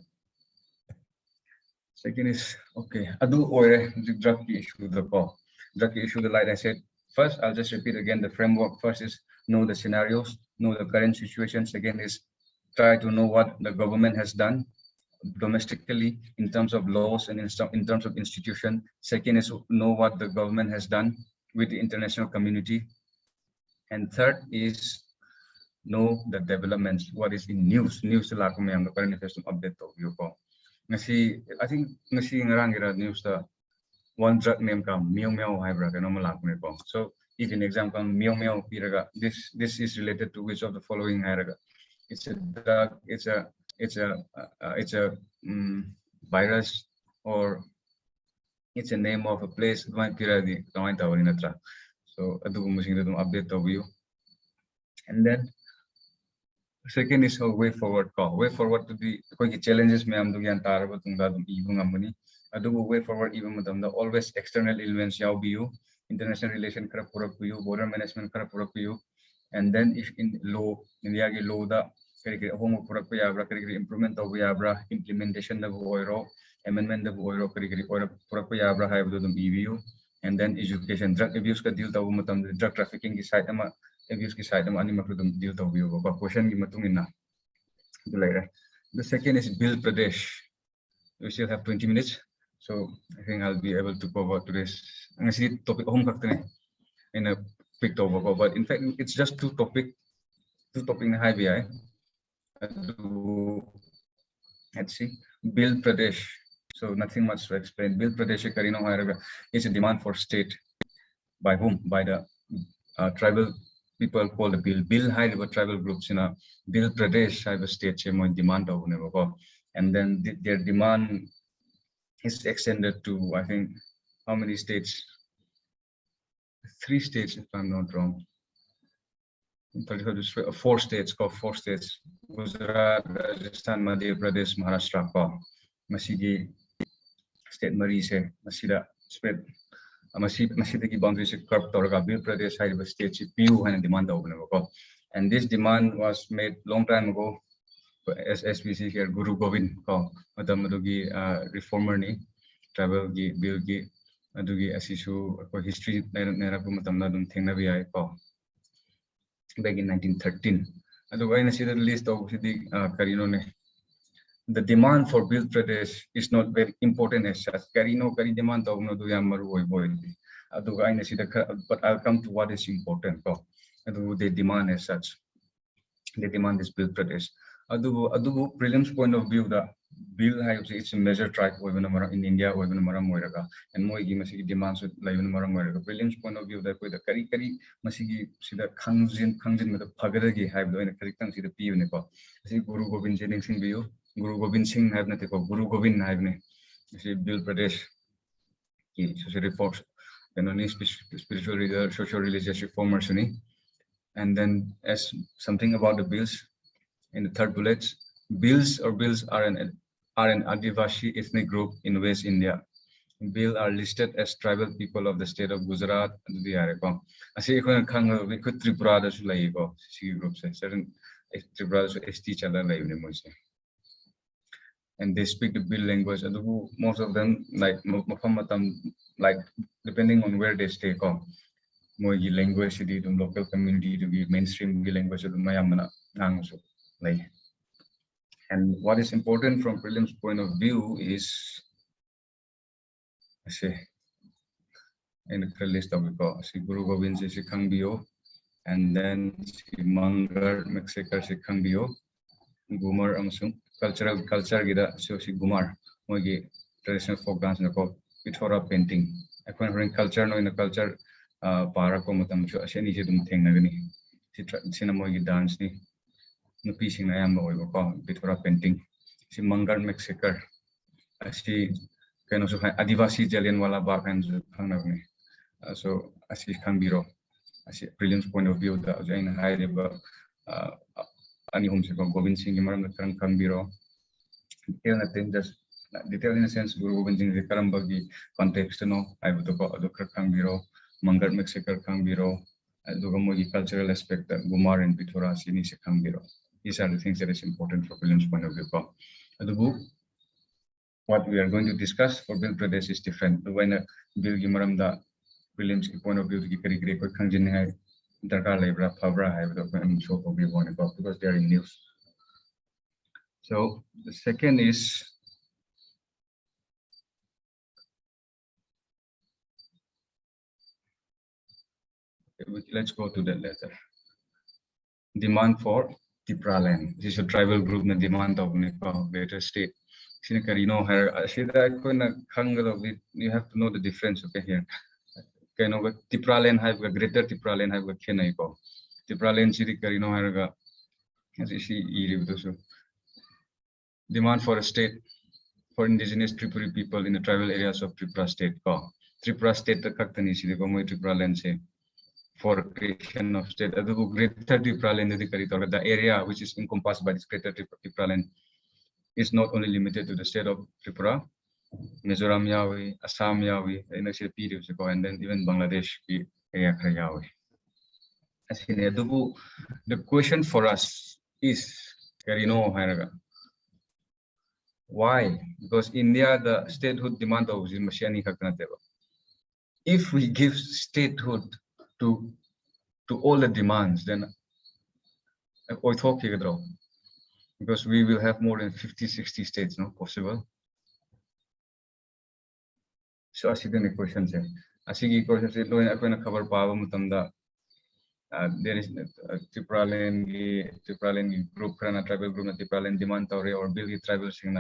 Second is the drug issue like I said. First, I'll just repeat again the framework. First is know the scenarios, know the current situation. Second is try to know what the government has done domestically in terms of laws and in terms of institution. Second is know what the government has done with the international community. And third is know the developments, what is in news the current affairs update of you. I think news the one drug name meow meow hybrid so if an example meow meow this is related to which of the following it's a drug, it's a virus, or it's a name of a place. So update of you. And then Second is a way forward call. Way forward to the challenges me am do yan tar ba tung da dum ibung amani. Adu way forward even madam da always external influence yaw biu, international relation kara purak biu, border management kara purak biu, and then if in law India ki law da kari kari home purak biu abra kari kari improvement of abra implementation da oiro amendment da oiro kari kari oiro purak biu abra hai bu dum biu, and then education drug abuse ka deal tabu matam drug trafficking ki side ama abuse ki side ama ani makudum deal tabu biu ba question ki matung inna. The second is Bill Pradesh. We still have 20 minutes, so I think I'll be able to cover today's topic in a quick overview. But in fact, it's just two topic in high BI. Let's see, Bill Pradesh. So nothing much to explain. Bill Pradesh is a demand for state by whom? By the tribal people called the Bill. Bill high tribal groups in a Bill Pradesh have a state demand of and then their demand is extended to I think how many states? 3 states if I'm not wrong. 4 states called 4 states. Gujarat, Rajasthan, Madhya Pradesh, Maharashtra ko masigi state mari se masida spread masida boundary se curve toraga Bill Pradesh hai state se PU and demand ko. And this demand was made long time ago. As we see here, Guru Govind ko madamadugi reformer ni travel gi bill gi adugi asisu ko history nera ko matamna dum thengna bi ai ko back in 1913. Aduga ina sida list of sidi karino ne. The demand for Bill Pradesh is not very important as such. Karino kari demand of no do yamaru boy boy. Aduga ina sida, but I'll come to what is important ko. Adu they demand as such. They demand this Bill Pradesh. Adugu prelims point of view the bill has it's a major track in India and more demands prelims point of view that the kari masigi sida kangjin with the pagadagi have the correct see the P unico. See Guru Gobind Singh view, Guru Gobind Singh have not Guru Gobind have ne. See Bill Pradesh social reforms and spiritual leader, social religious reformers. And then as something about the bills. In the third bullet, bills are an Adivasi ethnic group in West India. Bill are listed as tribal people of the state of Gujarat. Tripura groups certain Tripura ST and they speak the Bill language. Most of them like depending on where they stay. More language local community to be mainstream language of Mayamana. And what is important from prelims point of view is, in the list of Guru Gobind Sikangbio, and then Mangar Mexico Sikangbio, Gumar Amsung, culture Gida, so Gumar, Mogi, traditional folk dance in the Pitora painting. Acquiring culture no in the culture, Parakomatam, Asheni thing Nagani, Sinamogi dance. Piecing I am Pitora painting. She Mangar Mexico. She can also find Adivasi Jallianwala Bagh and Panavni. So as she can be raw. As a prelims point of view, the Jain high river Ani Home Gobind Singh Maram the can be raw. Detail nothing, just detail in a sense, Guru Gobind Singh Karambagi context no, I would go Adokar can be raw, Mangar Mexico can be raw, Dugamogi cultural aspect, Gumar and Pitora Sinis can be raw. These are the things that is important for prelims point of view. The book, what we are going to discuss for Bill Pradesh is different. When Bill Gimaram the prelims point of view to Kari Greco Kanjin Hai, Darka Labra, Pabra, I have show for one about because they are in news. So the second is let's go to that letter. Demand for Tipra land. This is a tribal group na demand of greater state. You have to know the difference okay here. Tipra land have a greater Tipra land have a Kenaiko. Tipra land city Karino Haraga as you see demand for a state for indigenous Tripuri people in the tribal areas of Tripura state. Tripura state the Kaktani city Tripura land say. for creation of state. The Greater Tripura Land, the area which is encompassed by this Greater Tripura Land is not only limited to the state of Tripura, Mizoram yawi, Assam yawi, and then even Bangladesh area yawi. The question for us is, why? Because India, the statehood demand of Mashani Haknateva. If we give statehood to all the demands, then because we will have more than 50, 60 states, no possible. So I see the question say, I see question say, low in cover power mutamda. There is Tripura Land group, tribal group, Tripura Land demand or bill tribal sing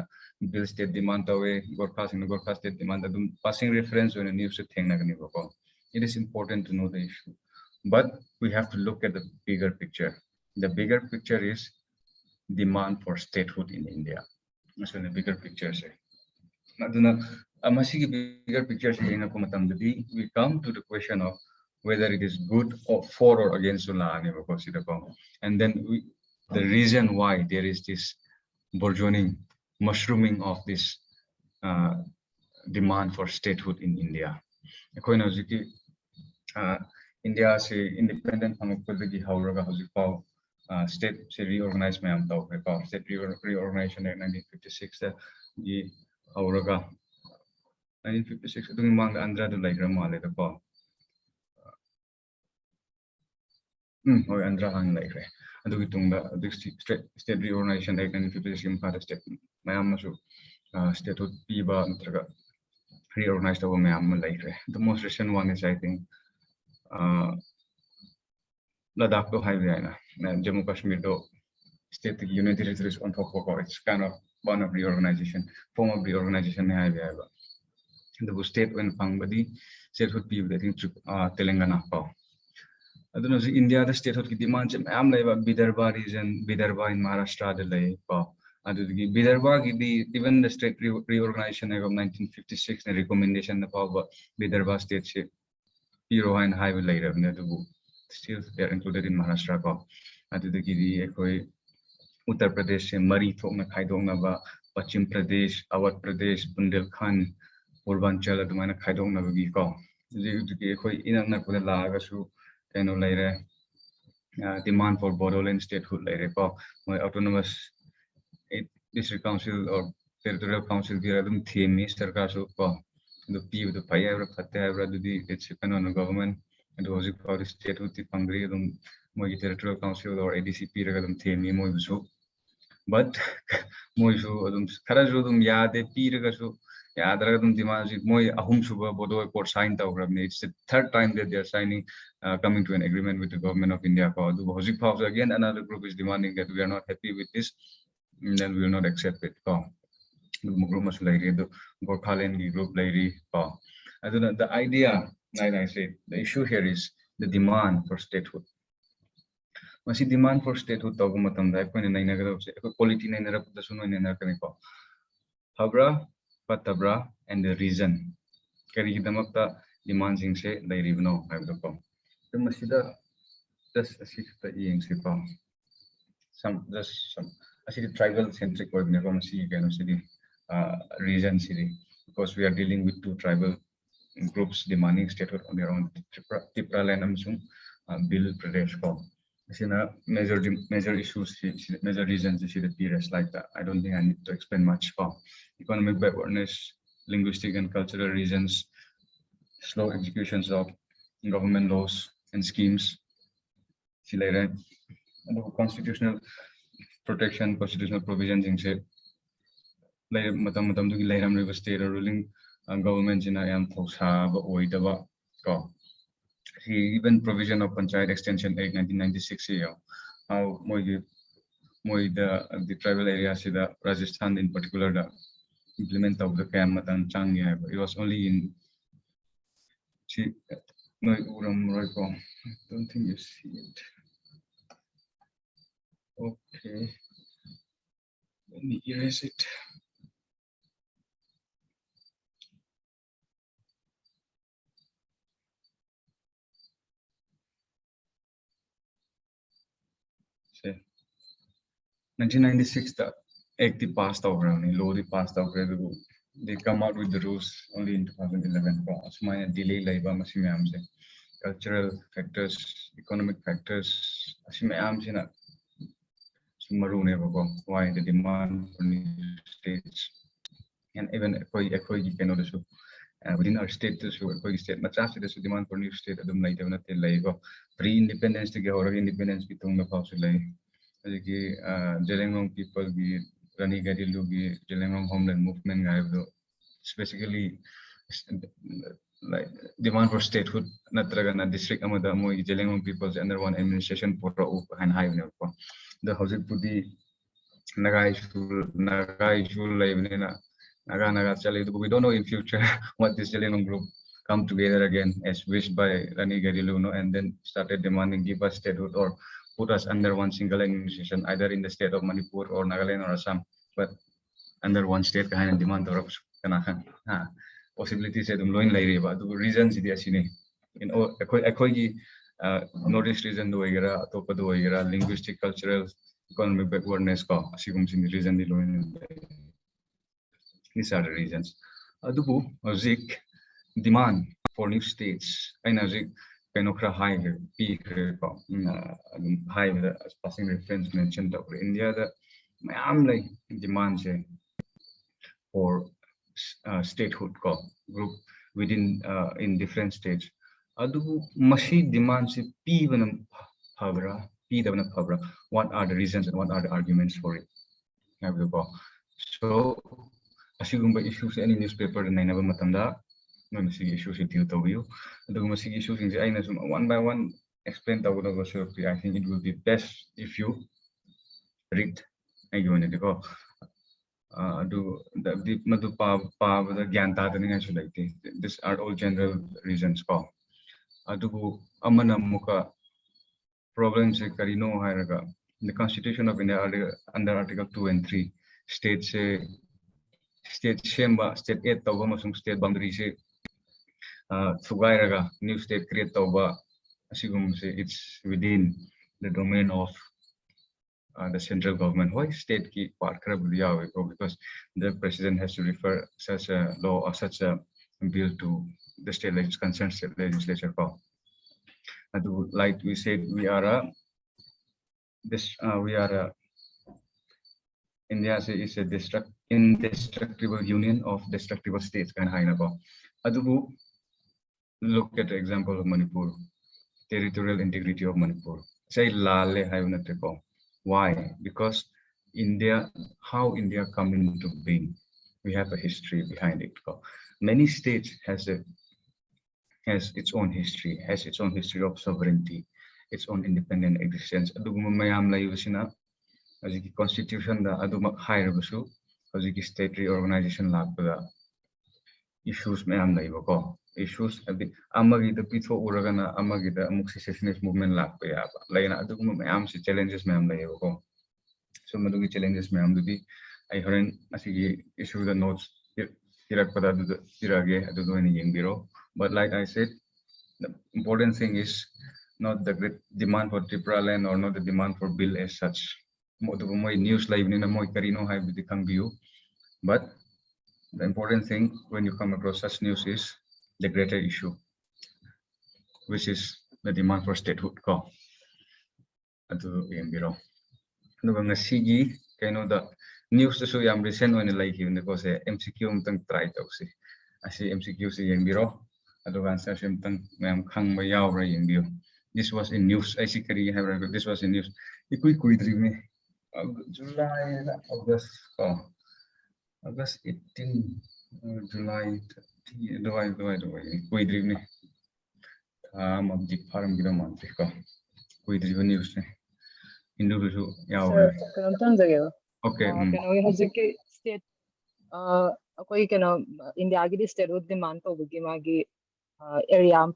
bill state demand away, Gorkha sing Gorkha state demand, passing reference when a news thing. It is important to know the issue, but we have to look at the bigger picture. The bigger picture is demand for statehood in India. That's when the bigger picture say. Bigger picture we come to the question of whether it is good or for or against and then the reason why there is this burgeoning, mushrooming of this demand for statehood in India. India say independent state reorganized state reorganization in 1956 the 1956 Andhra to like Ramale the Paul. Or Andhra hang like state reorganization like 1956 state Mayamasu statehood Piba reorganized over Mayam like the most recent one is I think Ladakh to Highway Jammu Kashmir to state unity territories on top of it's kind of one of reorganization, form of reorganization highway. The state when Pangbadi state would be I think Telangana. I don't know India the state would demand am like Vidarbha region, Vidarbha in Maharashtra the lay. Vidarbha even the state reorganization of 1956 and recommendation of Vidarbha state shape Hero and highway later still they're included in Maharashtra. Uttar Pradesh, Mari Thokna Kaidongnava, Pachim Pradesh, Awadh Pradesh, Bundelkhand, Purvanchal, Adumana Kaidongnava Giko. Inana Lagasu, Kano later, demand for Bodoland statehood later, my autonomous district council or territorial council, Giradum theme, Mr. Kasu, the P with the Payavra, Patavra, it's depend on the government, and was it for the statehood, the Pangri, the territorial council or ADCP, Regadum theme, Moisu. But Moisu, Karajudum Yade, Piragasu, Yadragum demands Moi Ahum Suba Bodo Port signed out. It's the third time that they are signing, coming to an agreement with the government of India. The Hosik House again, another group is demanding that we are not happy with this, and then we will not accept it. The Gorkhaland group lady. I don't know the idea, I say the issue here is the demand for statehood. Masi demand for statehood tagu matamda aikoina nainagada quality nainara putasu nainara kaniko habra patabra and the reason kari hidamakta demand sing se lairibno haibdako the masida just asita yeng sipa some asidi tribal centric organization masi kano city reason city because we are dealing with two tribal groups demanding statehood on their own Tripura land amsung Bill Pradesh ko. Major issues, major reasons you see the periods like that. I don't think I need to explain much for economic backwardness, linguistic and cultural reasons, slow executions of government laws and schemes, and constitutional protection, constitutional provisions in shape. State or ruling governments in Ayam Thosa, but Oidava. Even provision of Panchayat Extension Act 1996 here, how the tribal areas, the Rajasthan in particular, the implement of the Kamatan Chang, it was only in I don't think you see it. Okay, let me erase it. say 1996 the act passed over law passed over they come out with the rules only in 2011 so my delay labor cultural factors economic factors why the demand for new states and even within our state state demand for new state pre-independence independence Jelengong people Rani Gadilu Jelengong homeland movement specifically like demand for statehood natragana district amada moi Jelengong peoples under one administration for and high the housing pudi nagai shul naga chale we don't know in future what this Jelengong group come together again as wished by Rani Gadilu and then started demanding give us statehood or put us under one single administration, either in the state of Manipur or Nagaland or Assam, but under one state kind of demand or possibilities at Umloin Lairiba. The reasons it is in Northeast region do Igara, Topa do Igara, linguistic, cultural, economic backwardness, Asigum in the reason the loin. These are the reasons. Adubu, Zik, demand for new states, and Zik. High high as passing reference mentioned over India the demands for statehood group within in different states. Adu machine demands what are the reasons and what are the arguments for it? So asigumba issues any newspaper in matamda issues deal to you. The issues one by one explain I think it will be best if you read these are all general reasons problems the Constitution of India under Article 2 and 3 states state shemba state 8 state boundaries new state create it's within the domain of the central government. Why state ki part because the president has to refer such a law or such a bill to the state concerned state legislature. Like we said, we are India is a indestructible union of destructible states. Look at the example of Manipur, territorial integrity of Manipur. Say lale why? Because India, how India come into being, we have a history behind it. Many states has its own history, of sovereignty, its own independent existence. Constitution the higher statutory organization issues issues amagi the pitho uragana amagi the secessionist movement challenges so madugi challenges I heard issue the notes but like I said, the important thing is not the great demand for Tripura land or not the demand for bill as such. News live but the important thing when you come across such news is the greater issue, which is the demand for statehood. The news to recent when like even because MCQ try to see. I see MCQ this was in news. I see this was in news. July, August, August 18, July, the farm news. Okay. State India state would demand to area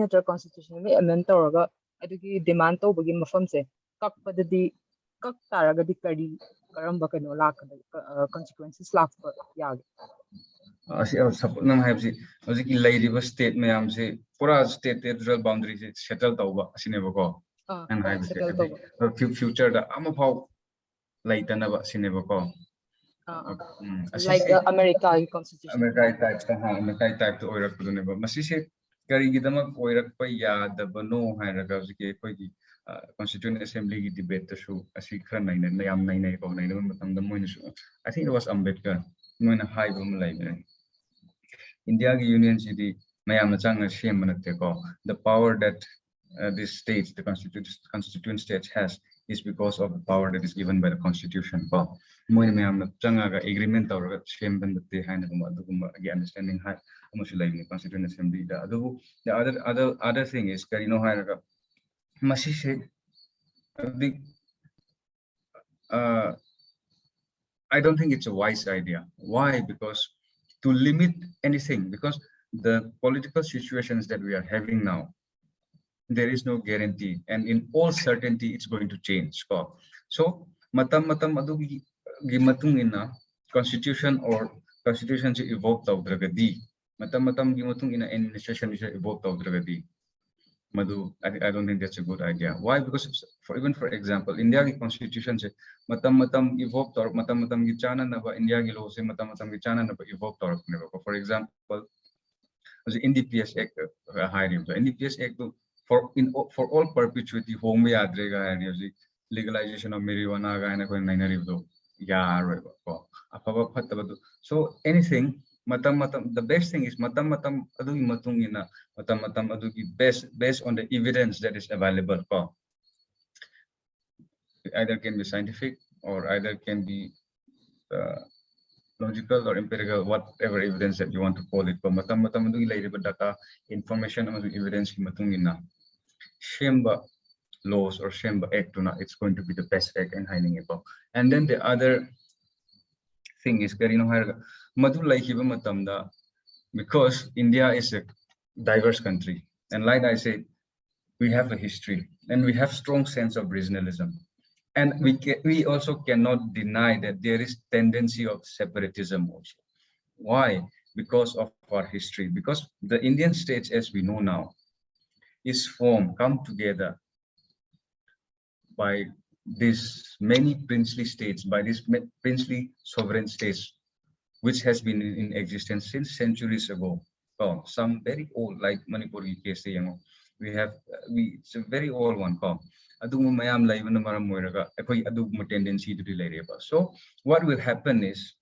the constitution amendment demand to begin consequences support nam have hojiki lairiba state mayam se pura state territorial boundary se settle tawba asineba ko and have settle tawba future da ama phau laitana ba sineba ko like America constitution America type ha America type to oirak pudune ba masi se kari gidama oirak pa ya da bano hairaga hojiki koi gi constituent assembly ki debate to show asi khara naina yam naina ko naina matam da moina su I think it was Ambedkar moina high bum lai India Union City mayam chang shame ko the power that this states the constituent states has is because of the power that is given by the constitution ko moy mayam chang ga agreement or shame ban the haina ko understanding ha amusu lai constituent assembly da the other thing is karino ha ga masi se I don't think it's a wise idea. Why? Because to limit anything, because the political situations that we are having now, there is no guarantee, and in all certainty, it's going to change. So, matam adu gimatung ina constitution or constitution se evolve tawdragadi. Matam gimatung ina administration se evolve tawdragadi. Madhu, I don't think that's a good idea. Why? Because even for example, India ki constitution se matam evolved or matam ki chana na ba India ki law se matam ki chana na ba evolved or for example, the NDPS Act the NDPS Act for all perpetuity home yadrega hai legalization of marijuana ga na ko naina rivdo ya ko apaba phatabadu. So anything matam the best thing is matam adu matung ina matam adu based on the evidence that is available ko either can be scientific or either can be logical or empirical, whatever evidence that you want to call it. But matam adu ilairiba data information adu evidence ki matung ina shemba laws or shemba act it's going to be the best act in hiding it. And then the other thing is karino har madu laikiba matamda because India is a diverse country, and like I said, we have a history and we have strong sense of regionalism, and we also cannot deny that there is tendency of separatism also. Why? Because of our history, because the Indian states as we know now is come together by these many princely states, by these princely sovereign states, which has been in existence since centuries ago. Some very old, like Manipur case, it's a very old one. Tendency to delay. So what will happen is,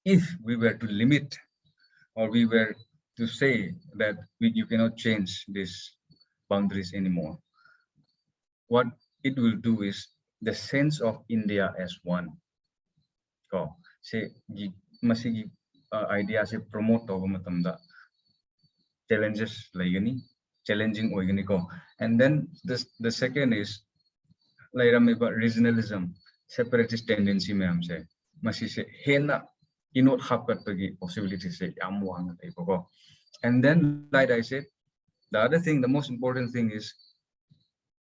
if we were to limit or we were to say that you cannot change these boundaries anymore, what it will do is the sense of India as one. Say masigi idea se promote over matamda challenges like challenging organico. And then the second is like regionalism, separatist tendency ma'am say masi se hena inot hakat pagi possibility say amwang. And then like I said, the other thing, the most important thing is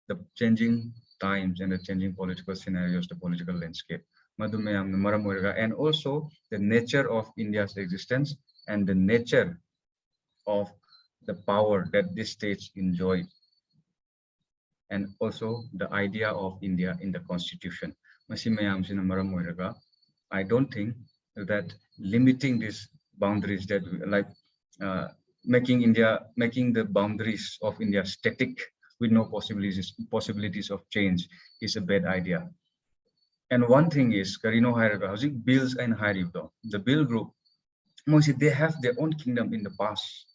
the changing times and the changing political scenarios, the political landscape. And also the nature of India's existence and the nature of the power that these states enjoy, and also the idea of India in the constitution. I don't think that limiting these boundaries, that like making the boundaries of India static with no possibilities of change is a bad idea. And one thing is, Karino Hairaga, bills and Hairibdo, the bill group, they have their own kingdom in the past.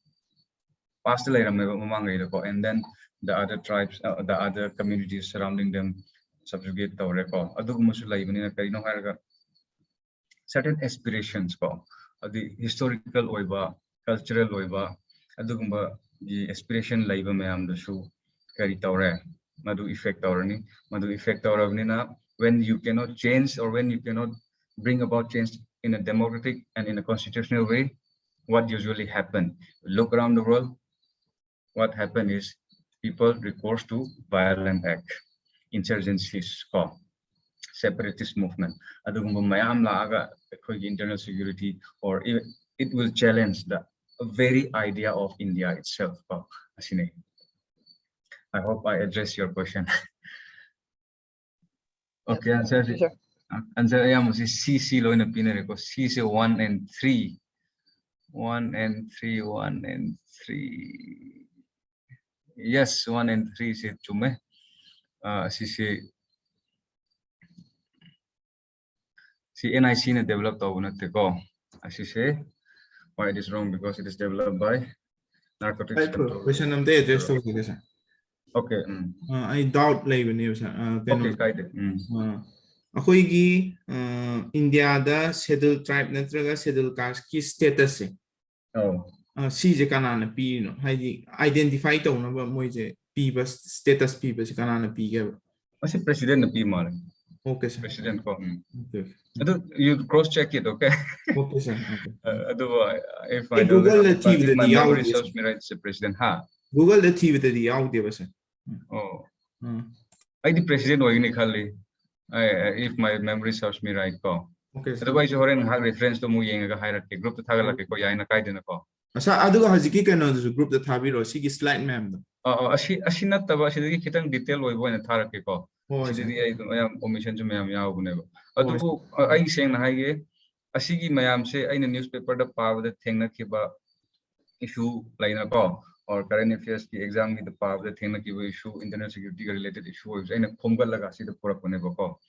And then the other tribes, the other communities surrounding them subjugate the record. Certain aspirations, the historical oiba, cultural oiba, the aspiration laiba mayam the shoe carry tawre, madu effect when you cannot change or when you cannot bring about change in a democratic and in a constitutional way. What usually happen? Look around the world. What happened is people recourse to violent act, insurgencies, separatist movement, internal security, or it will challenge the very idea of India itself. I hope I address your question. Okay, answer. Sure. Answer I am CC low in a pinner because CC 1 and 3. 1 and 3, 1 and 3. Yes, 1 and 3 say chume. CC NIC na developed go. As you say, why it is wrong because it is developed by narcotics control. Question number address to sir. Okay. I doubt like when you Okay, guided. Ahoigi India da scheduled tribe natraga scheduled caste ki status Oh. Si je kanana pi no haidi identify to na ba moje pi ba status pi ba kanana pi ga. What's the president of PMR? Okay sir. President ko. Okay. You cross check it, okay? Okay sir. Okay. If I know Google that, if my TV memory serves me right, it's the president. Google the TV the out there sir. Oh. I the president or uniquely. If my memory serves me right, ko. Okay. Otherwise, you have reference to mu yenga hierarchy group to thagalake ko yaina kaidena ko. Asa aduga haziki kano group the thabiro sigi slide ma'am. Asi nattaba asidagi kitang detail oibo na tharake ko. Asidagi ai omission ju mayam yaubuneba. Adubu ai sengna haige asigi mayam se aina newspaper da pawda thengna kiba issue laina ko or current affairs ki exam ki the pawda thengna kiba issue international security related issue is aina khomgal laga sida pura koneba ko.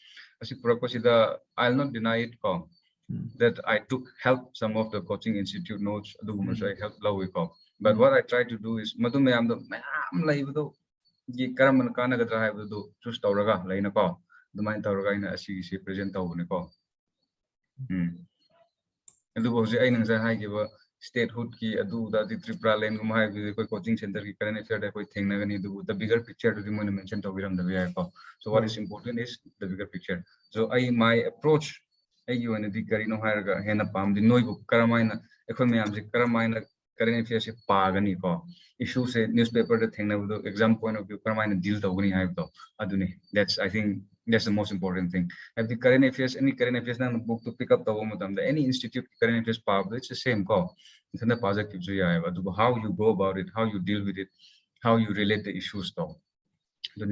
Asi pura ko sida I'll not deny it ko. That I took help some of the coaching institute notes. I helped Lawiko. But what I try to do is Madumam the Mam Laivo Karaman Kanagatra have to do to Stauraga, Lainako, the mind Tauragina as she present Taunico. And the was the Ainans I give a statehood key, a do that the Tripra Lane with the coaching center, current affair that we think the bigger picture to the monument of the vehicle. So what is important is the bigger picture. So my approach. You and the Carino Haraga, Hena Palm, the Noibu, Karamina, Economiam, Karamina, current affairs, Paganico. Issues a newspaper, the thing of the exam point of view, Karamina deal the winning have Aduni. That's, I think, that's the most important thing. Have the current affairs, any current affairs, book to pick up the woman, any institute current affairs power, it's the same call. It's in the positive. How you go about it, how you deal with it, how you relate the issues though. So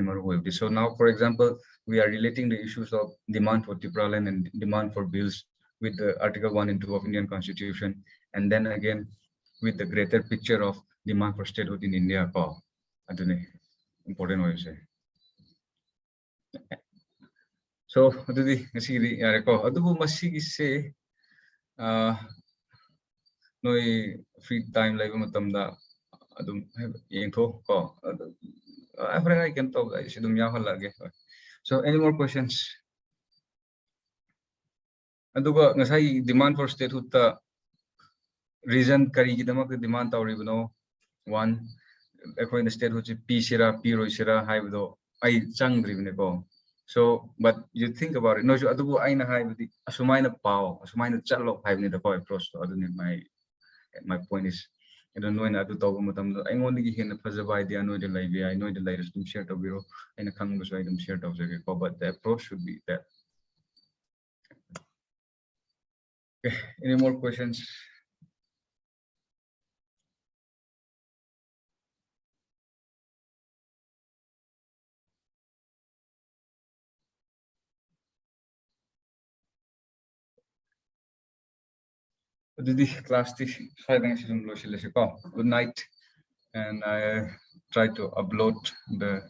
now, for example, we are relating the issues of demand for Tipralan and demand for bills with the Article 1 and 2 of Indian Constitution, and then again with the greater picture of demand for statehood in India. Important what you say. So, no free time like matamda I can talk. So, any more questions? Aduga ngasai demand for statehood reason kari gidamak demand tauribno one according to statehood P sira P roisira haibudo I changdribne ko. So, but you think about it. No, so adugo I na haibudi asumaina pao asumaina chalo haibni the approach to aduni my point is. I don't know in Adu Togomutam. I only give him a positive idea. I know the live. I know the latest to share the bureau and a Congress item shared of the but the approach should be that. Okay, any more questions? Class good night, and I try to upload the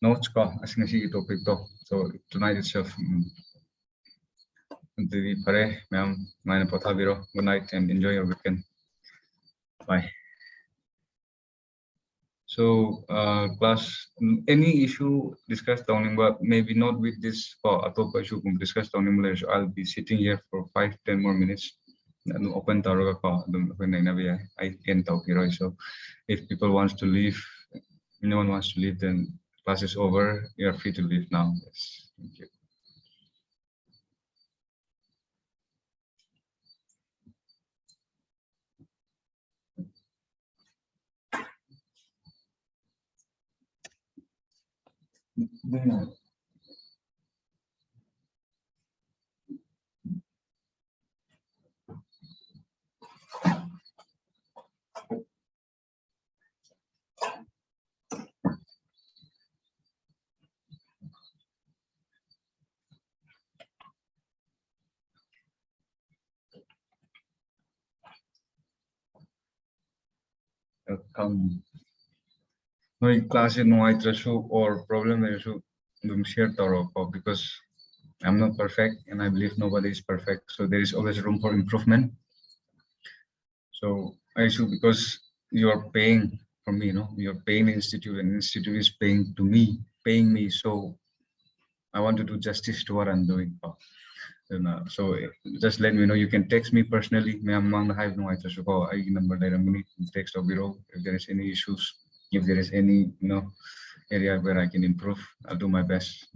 notes as soon as you topic so tonight itself. Good night and enjoy your weekend. Bye. So class, any issue discussed but maybe not with this issue discussed I'll be sitting here for 5-10 more minutes. Open I can talk here. So if people wants to leave, no one wants to leave, then class is over. You are free to leave now. Yes. Thank you. come. No class no I or problem issue share because I'm not perfect and I believe nobody is perfect. So there is always room for improvement. So I should because you are paying for me, you're paying the institute and the institute is paying me. So I want to do justice to what I'm doing. So just let me know. You can text me personally. I have no idea. So I number there. Text or bureau if there is any issues. If there is any area where I can improve, I'll do my best.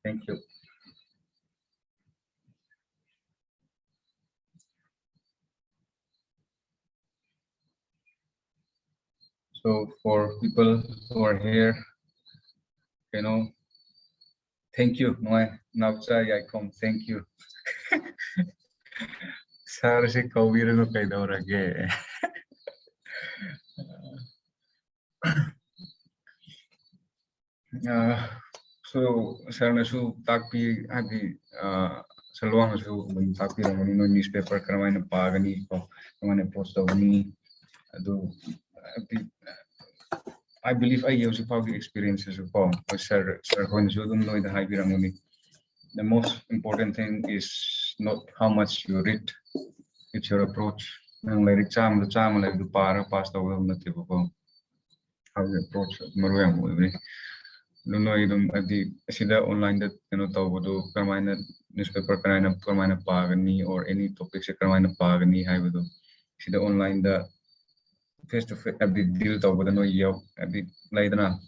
Thank you. So for people who are here, thank you. Now I come. Thank you. Sir, se kawir no kay daw rage. So sir na su takpi adi salwang su takpi ramani no newspaper karamay na pagani ko karamay post ni ado I believe I use the experiences of sir when you don't know the high ramani. The most important thing is not how much you read, it's your approach. Nang like the cham like the para past over the table how you approach maruang mo no idum adi sida online that tawdo kamana newspaper kamana pagani or any topic se kamana pagani haibudo sida online the face to face abdi deal tawdo no yaw abdi laidana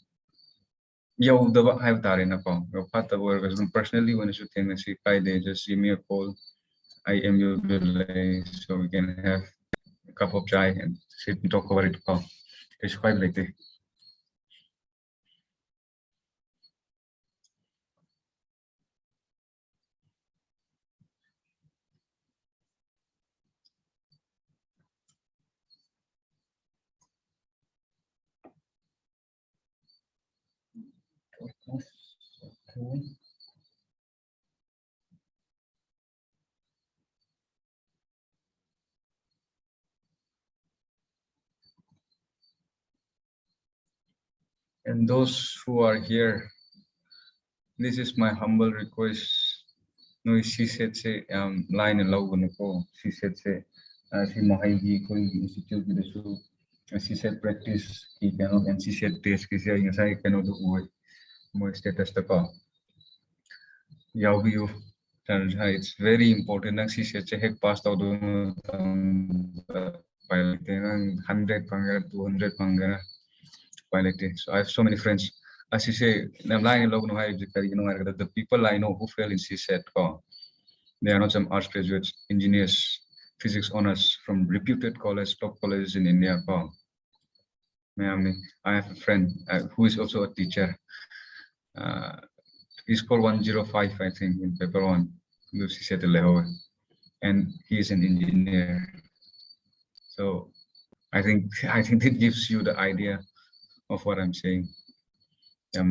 yaw the have tare na ko pata work personally when you think see they just give me a call I am your so we can have a cup of chai and sit and talk about it. It's quite like that. And those who are here, this is my humble request. No, she said say line and logo no. She said say she mahaygi koi institute with the she said practice he cannot and she said test kasi yung sa cannot do more status to ko. Yaw it's very important. She said say pass out pilot 100 pangara 200 pangara pilot. So I have so many friends. As you say, the people I know who fail in CSET, they are not some arts graduates, engineers, physics honors from reputed college, top colleges in India. I have a friend who is also a teacher. He scored 105, I think, in paper one, and he is an engineer. So I think it gives you the idea of what I'm saying. I've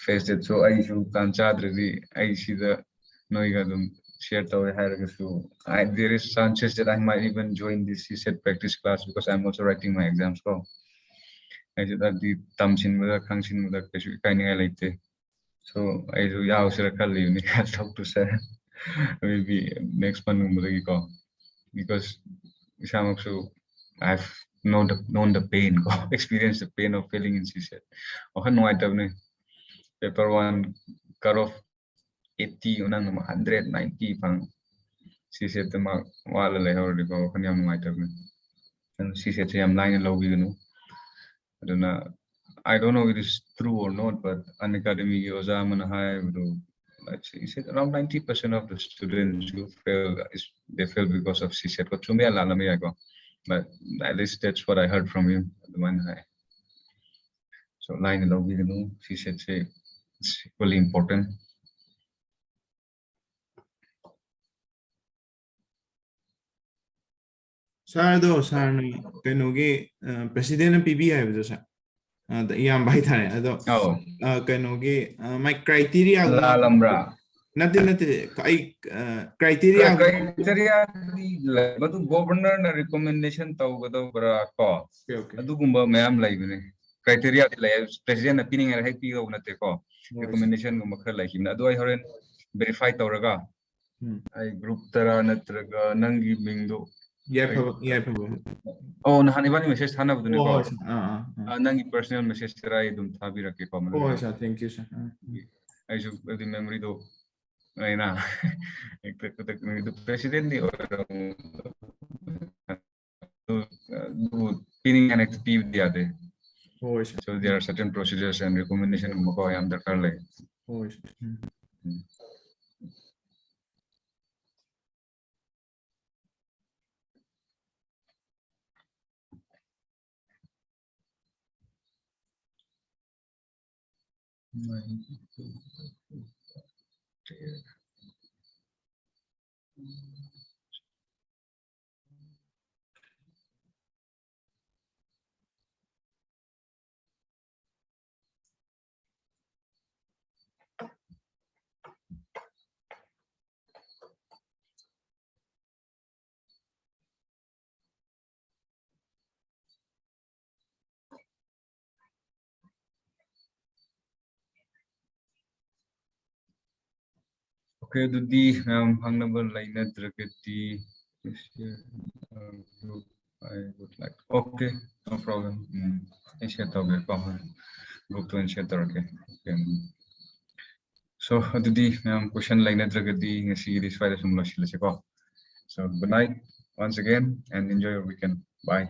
faced it. So I should I see the share there is chances that I might even join this CSET practice class because I'm also writing my exams. I said that the tamsin with the kangsin with the kind of like so I do I'll talk to sir maybe next month because I've known the pain, experienced the pain of failing in CSET. Paper one cut off 80, 190 pang CSET the mark wala already go and CSET I'm lying in low I don't know if it is true or not, but an academy let's say said around 90% of the students who fail they fail because of CSET. But at least that's what I heard from him. So line along CSET say it's equally important. ꯁꯥꯔꯗꯣ ꯁꯥꯔꯅ ꯀꯩꯅꯣꯒꯤ ꯄ꯭ꯔꯦꯁꯤꯗꯦꯟꯅ ꯄꯤꯕꯤ ꯍꯥꯏꯕꯗꯣ ꯁꯥꯔ ꯏꯌꯥꯝꯕ ꯍꯥꯏꯇꯥꯔꯦ ꯑꯗꯣ ꯀꯩꯅꯣꯒꯤ ꯃꯥꯏ ꯀ꯭ꯔꯥꯏꯇꯦꯔꯤꯌꯥꯒꯨꯝꯕ ꯂꯥꯜꯂꯝꯕ꯭ꯔꯥ ꯅꯠꯇꯦ ꯑꯩ ꯀ꯭ꯔꯥꯏꯇꯦꯔꯤꯌꯥꯒꯨꯝꯕ criteria ꯃꯗꯨ ꯒꯣꯚꯔꯅꯔꯅ ꯔꯤꯀꯣꯃꯦꯟꯗꯦꯁꯟ ꯇꯧꯒꯗꯧꯕ꯭ꯔꯥ ꯀꯣ ꯑꯣꯀꯦ ꯑꯗꯨꯒꯨꯝꯕ ꯃꯌꯥꯝ ꯂꯩꯕꯅꯦ ꯀ꯭ꯔꯥꯏꯇꯦꯔꯤꯌꯥꯗꯤ ꯂꯩ ꯄ꯭ꯔꯦꯁꯤꯗꯦꯟꯠꯅ ꯄꯤꯅꯤꯡꯉꯥꯏ ꯍꯦꯛ ꯄꯤꯒꯗꯧꯕ ꯅꯠꯇꯦꯀꯣ ꯔꯤꯀꯣꯃꯦꯟꯗꯦꯁꯟꯒꯨꯝꯕ ꯈꯔ ꯂꯩꯈꯤꯕꯅꯦ ꯑꯗꯨ ꯑꯩ ꯍꯣꯔꯦꯟ ꯚꯦꯔꯤꯐꯥꯏ ꯇꯧꯔꯒ ꯑꯩ ꯒ꯭ꯔꯨꯞꯇꯔꯥ ꯅꯠꯇ꯭ꯔꯒ ꯅꯪꯒꯤ ꯃꯤꯡꯗꯣ ꯌꯥꯏꯐꯕ ꯑꯣ ꯅꯍꯥꯟ ꯏꯕꯥꯅꯤ ꯃꯦꯁꯦꯖ ꯊꯥꯅꯕꯗꯨꯅꯦꯀꯣ ꯍꯣꯏ ꯅꯪꯒꯤ ꯄꯔꯁꯣꯅꯦꯜ ꯃꯦꯁꯦꯖ ꯇꯔꯥ ꯑꯩ ꯑꯗꯨꯝ ꯊꯥꯕꯤꯔꯛꯀꯦꯀꯣ ꯍꯣꯏ ꯁꯥꯔ ꯊꯦꯡꯛ ꯌꯨ ꯁꯥꯔ ꯑꯩꯁꯨ ꯑꯗꯨ ꯃꯦꯃꯣꯔꯤꯗꯣ ꯑꯩꯅ ꯄ꯭ꯔꯦꯁꯤꯗꯦꯟꯠꯗꯤ ꯄꯤꯅꯤꯡꯉꯥꯏ ꯍꯦꯛꯇ ꯄꯤꯕꯗꯤ ꯌꯥꯗꯦ ꯍꯣꯏ ꯁꯥꯔ So there are certain procedures and recommendation ꯒꯨꯝꯕꯀꯣ ꯌꯥꯝ ꯗꯔꯀꯥꯔ ꯂꯩ ꯍꯣꯏ ꯁꯥꯔ Okay, ꯑꯗꯨꯗꯤ ꯃꯌꯥꯝ ꯍꯪꯅꯕ ꯂꯩꯅꯗ꯭ꯔꯒꯗꯤ I would like okay, no problem. I share ꯇꯧꯒꯦꯀꯣ ꯒ꯭ꯔꯨꯞꯇ ꯑꯣꯏꯅ ꯁꯦꯌꯔ ꯇꯧꯔꯛꯀꯦ So ꯑꯗꯨꯗꯤ ꯃꯌꯥꯝ ꯀ꯭ꯋꯦꯁꯟ ꯂꯩꯅꯗ꯭ꯔꯒꯗꯤ ꯉꯁꯤꯒꯤꯗꯤ ꯁ꯭ꯋꯥꯏꯗ ꯁꯨꯝ ꯂꯣꯏꯁꯤꯜꯂꯁꯤꯀꯣ So good night once again and enjoy your weekend. Bye.